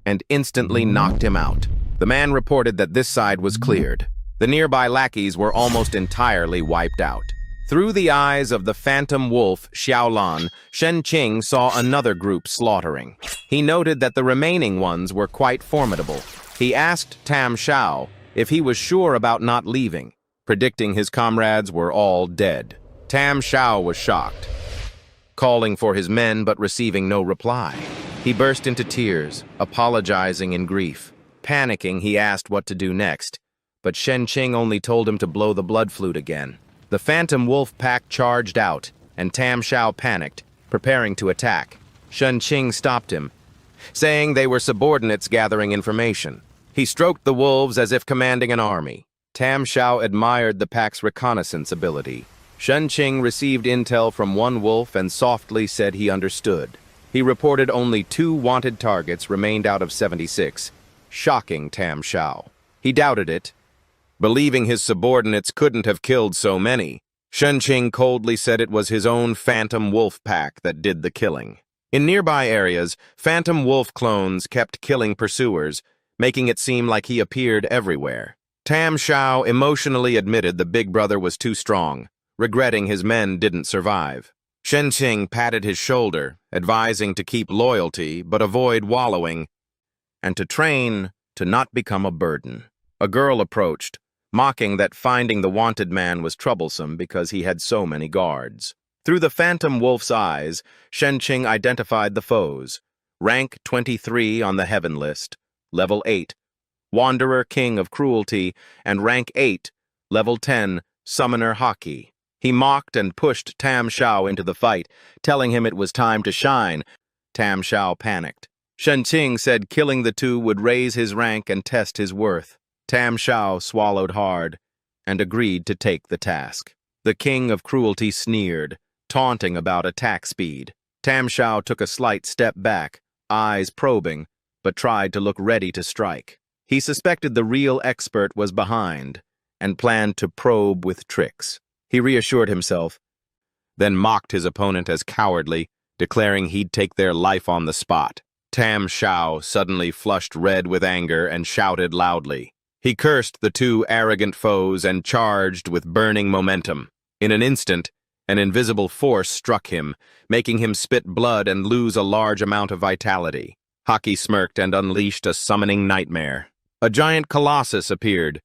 and instantly knocked him out. The man reported that this side was cleared. The nearby lackeys were almost entirely wiped out. Through the eyes of the phantom wolf Xiaolan, Shen Qing saw another group slaughtering. He noted that the remaining ones were quite formidable. He asked Tam Shao if he was sure about not leaving, predicting his comrades were all dead. Tam Shao was shocked, calling for his men but receiving no reply. He burst into tears, apologizing in grief. Panicking, he asked what to do next, but Shen Qing only told him to blow the blood flute again. The phantom wolf pack charged out, and Tam Shao panicked, preparing to attack. Shen Qing stopped him, saying they were subordinates gathering information. He stroked the wolves as if commanding an army. Tam Shao admired the pack's reconnaissance ability. Shen Qing received intel from one wolf and softly said he understood. He reported only 2 wanted targets remained out of 76, shocking Tam Shao. He doubted it, believing his subordinates couldn't have killed so many. Shen Qing coldly said it was his own phantom wolf pack that did the killing. In nearby areas, phantom wolf clones kept killing pursuers, making it seem like he appeared everywhere. Tam Shao emotionally admitted the big brother was too strong, regretting his men didn't survive. Shen Qing patted his shoulder, advising to keep loyalty but avoid wallowing, and to train to not become a burden. A girl approached, mocking that finding the wanted man was troublesome because he had so many guards. Through the phantom wolf's eyes, Shen Qing identified the foes. Rank 23 on the Heaven List, Level 8, Wanderer King of Cruelty, and Rank 8, Level 10, Summoner Haki. He mocked and pushed Tam Shao into the fight, telling him it was time to shine. Tam Shao panicked. Shen Qing said killing the two would raise his rank and test his worth. Tam Shao swallowed hard and agreed to take the task. The King of Cruelty sneered, taunting about attack speed. Tam Shao took a slight step back, eyes probing, but tried to look ready to strike. He suspected the real expert was behind and planned to probe with tricks. He reassured himself, then mocked his opponent as cowardly, declaring he'd take their life on the spot. Tam Shao suddenly flushed red with anger and shouted loudly. He cursed the two arrogant foes and charged with burning momentum. In an instant, an invisible force struck him, making him spit blood and lose a large amount of vitality. Haki smirked and unleashed a summoning nightmare. A giant colossus appeared,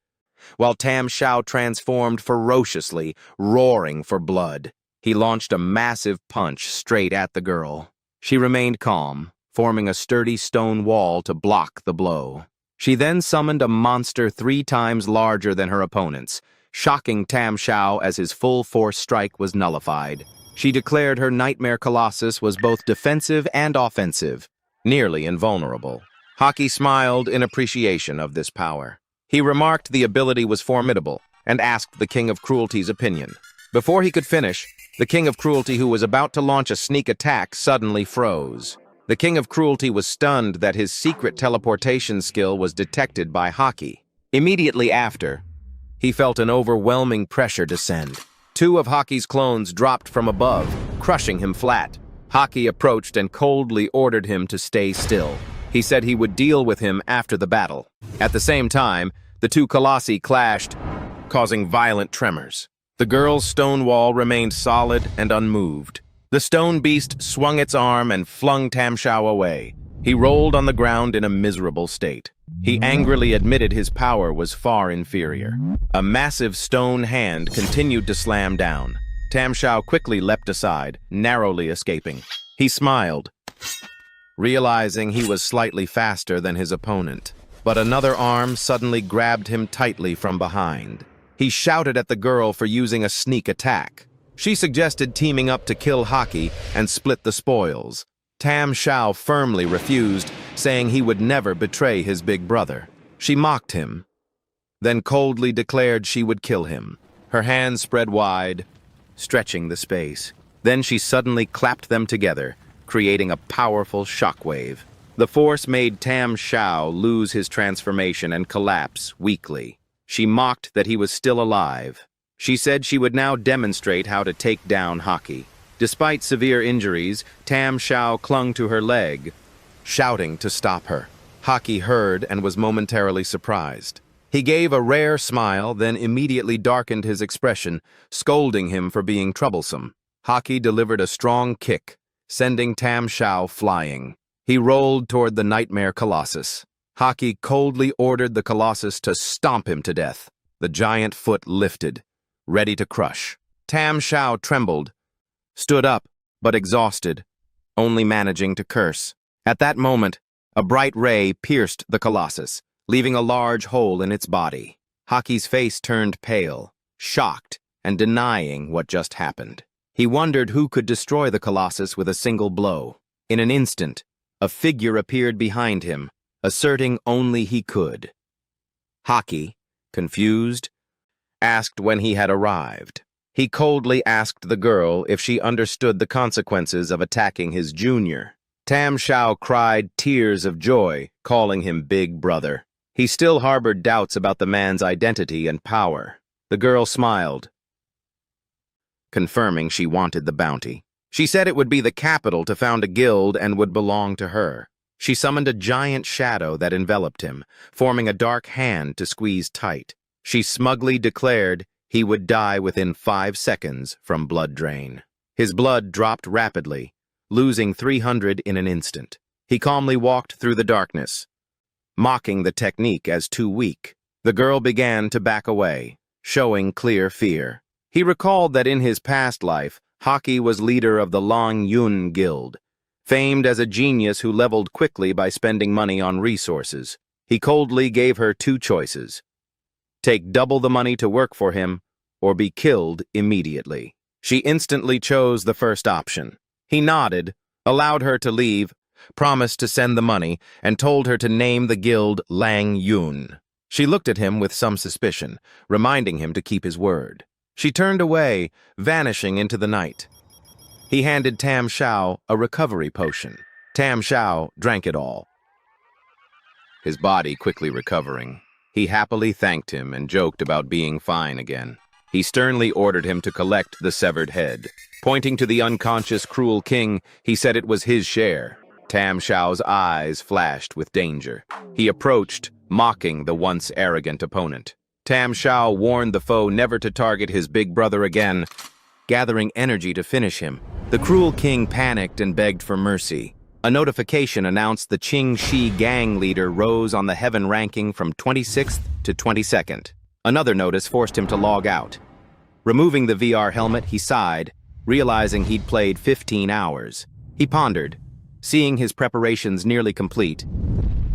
while Tam Shao transformed ferociously, roaring for blood. He launched a massive punch straight at the girl. She remained calm, forming a sturdy stone wall to block the blow. She then summoned a monster 3 times larger than her opponent's, shocking Tam Shao as his full force strike was nullified. She declared her nightmare colossus was both defensive and offensive, nearly invulnerable. Haki smiled in appreciation of this power. He remarked the ability was formidable and asked the King of Cruelty's opinion. Before he could finish, the King of Cruelty, who was about to launch a sneak attack, suddenly froze. The King of Cruelty was stunned that his secret teleportation skill was detected by Haki. Immediately after, he felt an overwhelming pressure descend. 2 of Haki's clones dropped from above, crushing him flat. Haki approached and coldly ordered him to stay still. He said he would deal with him after the battle. At the same time, the 2 colossi clashed, causing violent tremors. The girl's stone wall remained solid and unmoved. The stone beast swung its arm and flung Tam Shao away. He rolled on the ground in a miserable state. He angrily admitted his power was far inferior. A massive stone hand continued to slam down. Tam Shao quickly leapt aside, narrowly escaping. He smiled, realizing he was slightly faster than his opponent. But another arm suddenly grabbed him tightly from behind. He shouted at the girl for using a sneak attack. She suggested teaming up to kill Haki and split the spoils. Tam Shao firmly refused, saying he would never betray his big brother. She mocked him, then coldly declared she would kill him. Her hands spread wide, stretching the space. Then she suddenly clapped them together, creating a powerful shockwave. The force made Tam Shao lose his transformation and collapse weakly. She mocked that he was still alive. She said she would now demonstrate how to take down Haki. Despite severe injuries, Tam Shao clung to her leg, shouting to stop her. Haki heard and was momentarily surprised. He gave a rare smile, then immediately darkened his expression, scolding him for being troublesome. Haki delivered a strong kick, sending Tam Shao flying. He rolled toward the nightmare colossus. Haki coldly ordered the colossus to stomp him to death. The giant foot lifted, ready to crush. Tam Shao trembled, stood up, but exhausted, only managing to curse. At that moment, a bright ray pierced the colossus, leaving a large hole in its body. Haki's face turned pale, shocked and denying what just happened. He wondered who could destroy the colossus with a single blow. In an instant, a figure appeared behind him, asserting only he could. Haki, confused, asked when he had arrived. He coldly asked the girl if she understood the consequences of attacking his junior. Tam Shao cried tears of joy, calling him Big Brother. He still harbored doubts about the man's identity and power. The girl smiled, confirming she wanted the bounty. She said it would be the capital to found a guild and would belong to her. She summoned a giant shadow that enveloped him, forming a dark hand to squeeze tight. She smugly declared he would die within 5 seconds from blood drain. His blood dropped rapidly, losing 300 in an instant. He calmly walked through the darkness, mocking the technique as too weak. The girl began to back away, showing clear fear. He recalled that in his past life, Haki was leader of the Long Yun Guild, famed as a genius who leveled quickly by spending money on resources. He coldly gave her 2 choices: take double the money to work for him, or be killed immediately. She instantly chose the first option. He nodded, allowed her to leave, promised to send the money, and told her to name the guild Lang Yun. She looked at him with some suspicion, reminding him to keep his word. She turned away, vanishing into the night. He handed Tam Shao a recovery potion. Tam Shao drank it all, his body quickly recovering. He happily thanked him and joked about being fine again. He sternly ordered him to collect the severed head. Pointing to the unconscious, cruel king, he said it was his share. Tam Shao's eyes flashed with danger. He approached, mocking the once arrogant opponent. Tam Shao warned the foe never to target his big brother again, gathering energy to finish him. The cruel king panicked and begged for mercy. A notification announced the Qing Shi gang leader rose on the heaven ranking from 26th to 22nd. Another notice forced him to log out. Removing the VR helmet, he sighed, realizing he'd played 15 hours. He pondered, seeing his preparations nearly complete,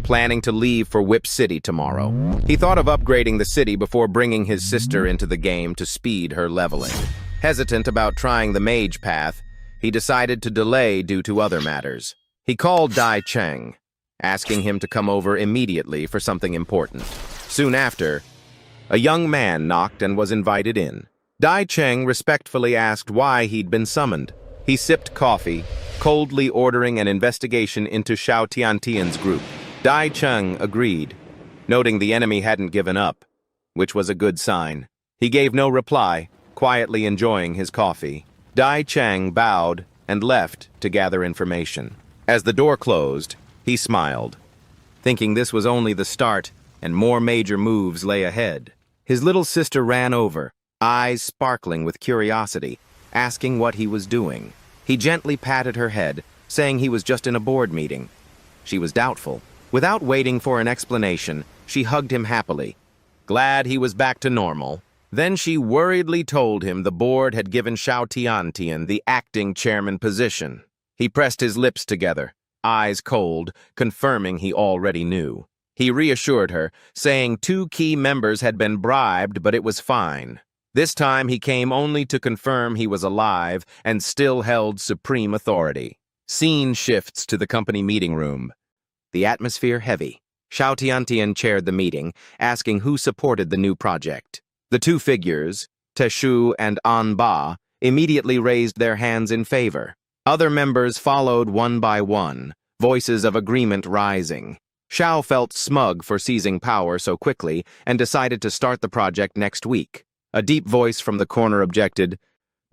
planning to leave for Whip City tomorrow. He thought of upgrading the city before bringing his sister into the game to speed her leveling. Hesitant about trying the mage path, he decided to delay due to other matters. He called Dai Cheng, asking him to come over immediately for something important. Soon after, a young man knocked and was invited in. Dai Cheng respectfully asked why he'd been summoned. He sipped coffee, coldly ordering an investigation into Xiao Tiantian's group. Dai Cheng agreed, noting the enemy hadn't given up, which was a good sign. He gave no reply, quietly enjoying his coffee. Dai Cheng bowed and left to gather information. As the door closed, he smiled, thinking this was only the start and more major moves lay ahead. His little sister ran over, eyes sparkling with curiosity, asking what he was doing. He gently patted her head, saying he was just in a board meeting. She was doubtful. Without waiting for an explanation, she hugged him happily, glad he was back to normal. Then she worriedly told him the board had given Xiao Tiantian the acting chairman position. He pressed his lips together, eyes cold, confirming he already knew. He reassured her, saying 2 key members had been bribed, but it was fine. This time he came only to confirm he was alive and still held supreme authority. Scene shifts to the company meeting room. The atmosphere heavy. Xiao Tiantian chaired the meeting, asking who supported the new project. The 2 figures, Teshu and An Ba, immediately raised their hands in favor. Other members followed one by one, voices of agreement rising. Xiao felt smug for seizing power so quickly and decided to start the project next week. A deep voice from the corner objected,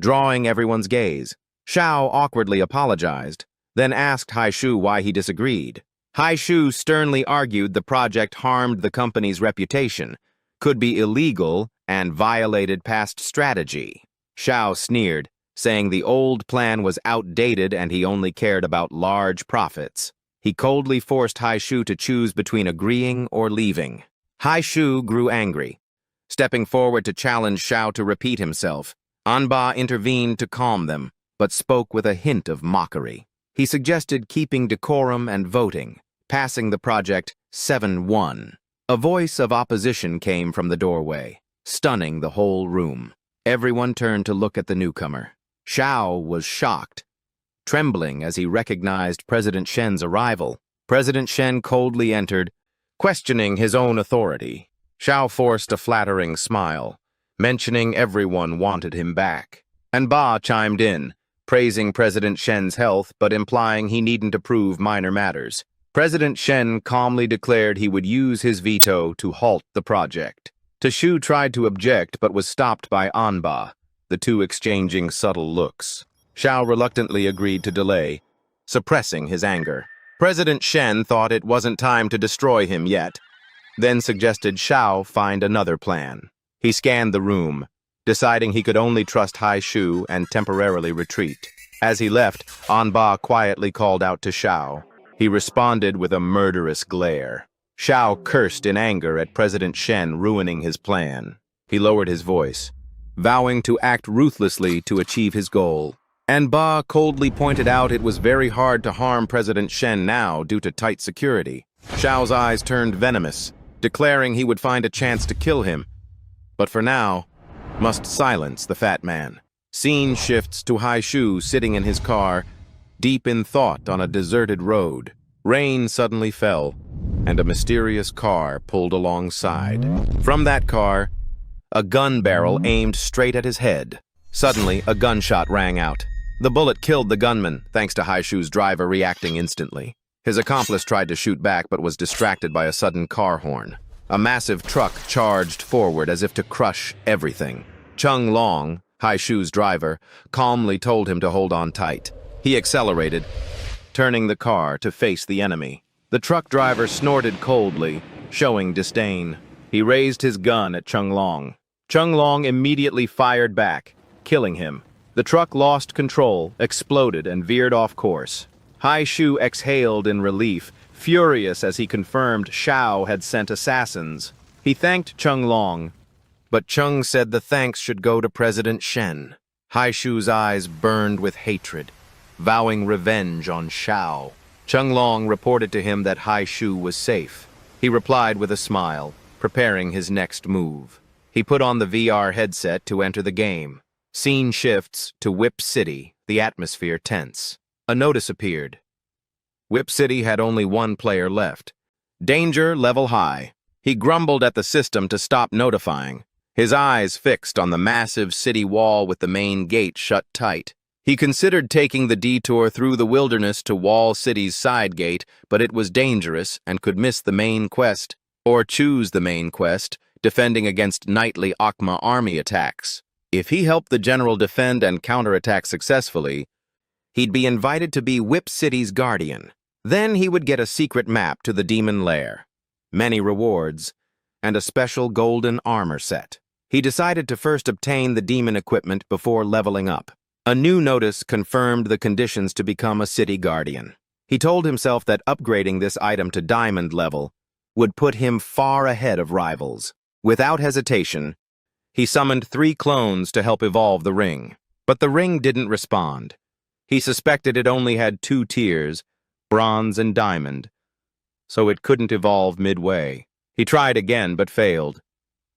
drawing everyone's gaze. Xiao awkwardly apologized, then asked Haishu why he disagreed. Haishu sternly argued the project harmed the company's reputation, could be illegal, and violated past strategy. Xiao sneered, saying the old plan was outdated and he only cared about large profits. He coldly forced Haishu to choose between agreeing or leaving. Haishu grew angry, stepping forward to challenge Xiao to repeat himself. Anba intervened to calm them, but spoke with a hint of mockery. He suggested keeping decorum and voting, passing the project 7-1. A voice of opposition came from the doorway, stunning the whole room. Everyone turned to look at the newcomer. Xiao was shocked, trembling as he recognized President Shen's arrival. President Shen coldly entered, questioning his own authority. Xiao forced a flattering smile, mentioning everyone wanted him back. And Ba chimed in, praising President Shen's health but implying he needn't approve minor matters. President Shen calmly declared he would use his veto to halt the project. Teshu tried to object but was stopped by Anba, the 2 exchanging subtle looks. Xiao reluctantly agreed to delay, suppressing his anger. President Shen thought it wasn't time to destroy him yet, then suggested Xiao find another plan. He scanned the room, deciding he could only trust Haishu and temporarily retreat. As he left, Anba quietly called out to Xiao. He responded with a murderous glare. Xiao cursed in anger at President Shen ruining his plan. He lowered his voice, vowing to act ruthlessly to achieve his goal. And Ba coldly pointed out it was very hard to harm President Shen now due to tight security. Xiao's eyes turned venomous, declaring he would find a chance to kill him, but for now, must silence the fat man. Scene shifts to Haishu sitting in his car, deep in thought on a deserted road. Rain suddenly fell, and a mysterious car pulled alongside. From that car, a gun barrel aimed straight at his head. Suddenly, a gunshot rang out. The bullet killed the gunman, thanks to Haishu's driver reacting instantly. His accomplice tried to shoot back but was distracted by a sudden car horn. A massive truck charged forward as if to crush everything. Chung Long, Hai Shu's driver, calmly told him to hold on tight. He accelerated, turning the car to face the enemy. The truck driver snorted coldly, showing disdain. He raised his gun at Chung Long. Chung Long immediately fired back, killing him. The truck lost control, exploded, and veered off course. Hai Shu exhaled in relief, furious as he confirmed Shao had sent assassins. He thanked Chung Long, but Chung said the thanks should go to President Shen. Hai Shu's eyes burned with hatred, vowing revenge on Shao. Chung Long reported to him that Hai Shu was safe. He replied with a smile, preparing his next move. He put on the VR headset to enter the game. Scene shifts to Whip City, the atmosphere tense. A notice appeared. Whip City had only one player left. Danger level high. He grumbled at the system to stop notifying, his eyes fixed on the massive city wall with the main gate shut tight. He considered taking the detour through the wilderness to Wall City's side gate, but it was dangerous and could miss the main quest, or choose the main quest, defending against nightly Akma army attacks. If he helped the general defend and counterattack successfully, he'd be invited to be Whip City's guardian. Then he would get a secret map to the demon lair, many rewards, and a special golden armor set. He decided to first obtain the demon equipment before leveling up. A new notice confirmed the conditions to become a city guardian. He told himself that upgrading this item to diamond level would put him far ahead of rivals. Without hesitation, he summoned 3 clones to help evolve the ring. But the ring didn't respond. He suspected it only had 2 tiers, bronze and diamond, so it couldn't evolve midway. He tried again but failed.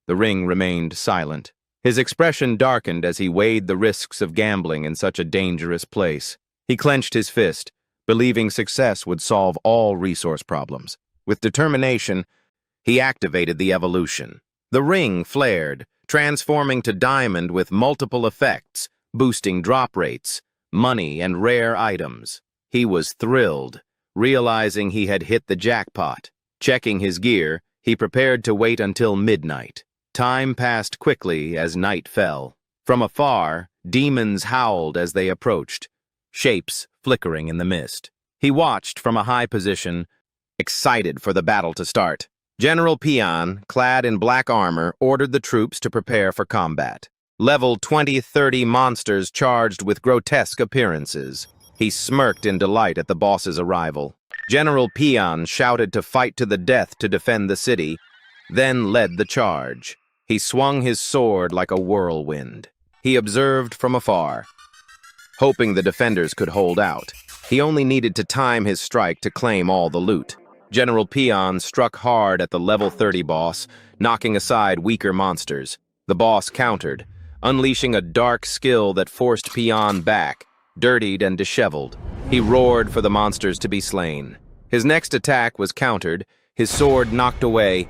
The ring remained silent. His expression darkened as he weighed the risks of gambling in such a dangerous place. He clenched his fist, believing success would solve all resource problems. With determination, he activated the evolution. The ring flared, transforming to diamond with multiple effects, boosting drop rates, money, and rare items. He was thrilled, realizing he had hit the jackpot. Checking his gear, he prepared to wait until midnight. Time passed quickly as night fell. From afar, demons howled as they approached, shapes flickering in the mist. He watched from a high position, excited for the battle to start. General Pian, clad in black armor, ordered the troops to prepare for combat. Level 20-30 monsters charged with grotesque appearances. He smirked in delight at the boss's arrival. General Pian shouted to fight to the death to defend the city, then led the charge. He swung his sword like a whirlwind. He observed from afar, hoping the defenders could hold out. He only needed to time his strike to claim all the loot. General Pian struck hard at the level 30 boss, knocking aside weaker monsters. The boss countered, unleashing a dark skill that forced Pian back, dirtied and disheveled. He roared for the monsters to be slain. His next attack was countered, his sword knocked away,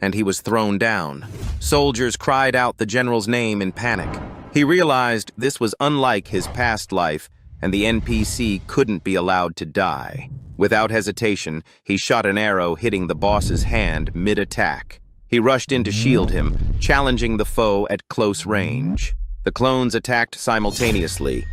and he was thrown down. Soldiers cried out the general's name in panic. He realized this was unlike his past life, and the NPC couldn't be allowed to die. Without hesitation, he shot an arrow hitting the boss's hand mid-attack. He rushed in to shield him, challenging the foe at close range. The clones attacked simultaneously,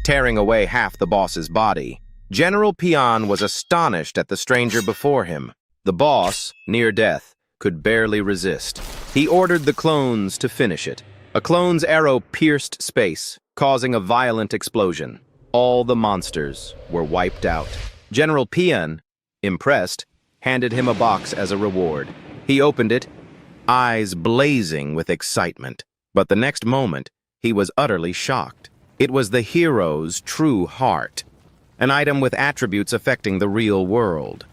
tearing away half the boss's body. General Pian was astonished at the stranger before him. The boss, near death, could barely resist. He ordered the clones to finish it. A clone's arrow pierced space, causing a violent explosion. All the monsters were wiped out. General Pian, impressed, handed him a box as a reward. He opened it, eyes blazing with excitement. But the next moment, he was utterly shocked. It was the hero's true heart, an item with attributes affecting the real world.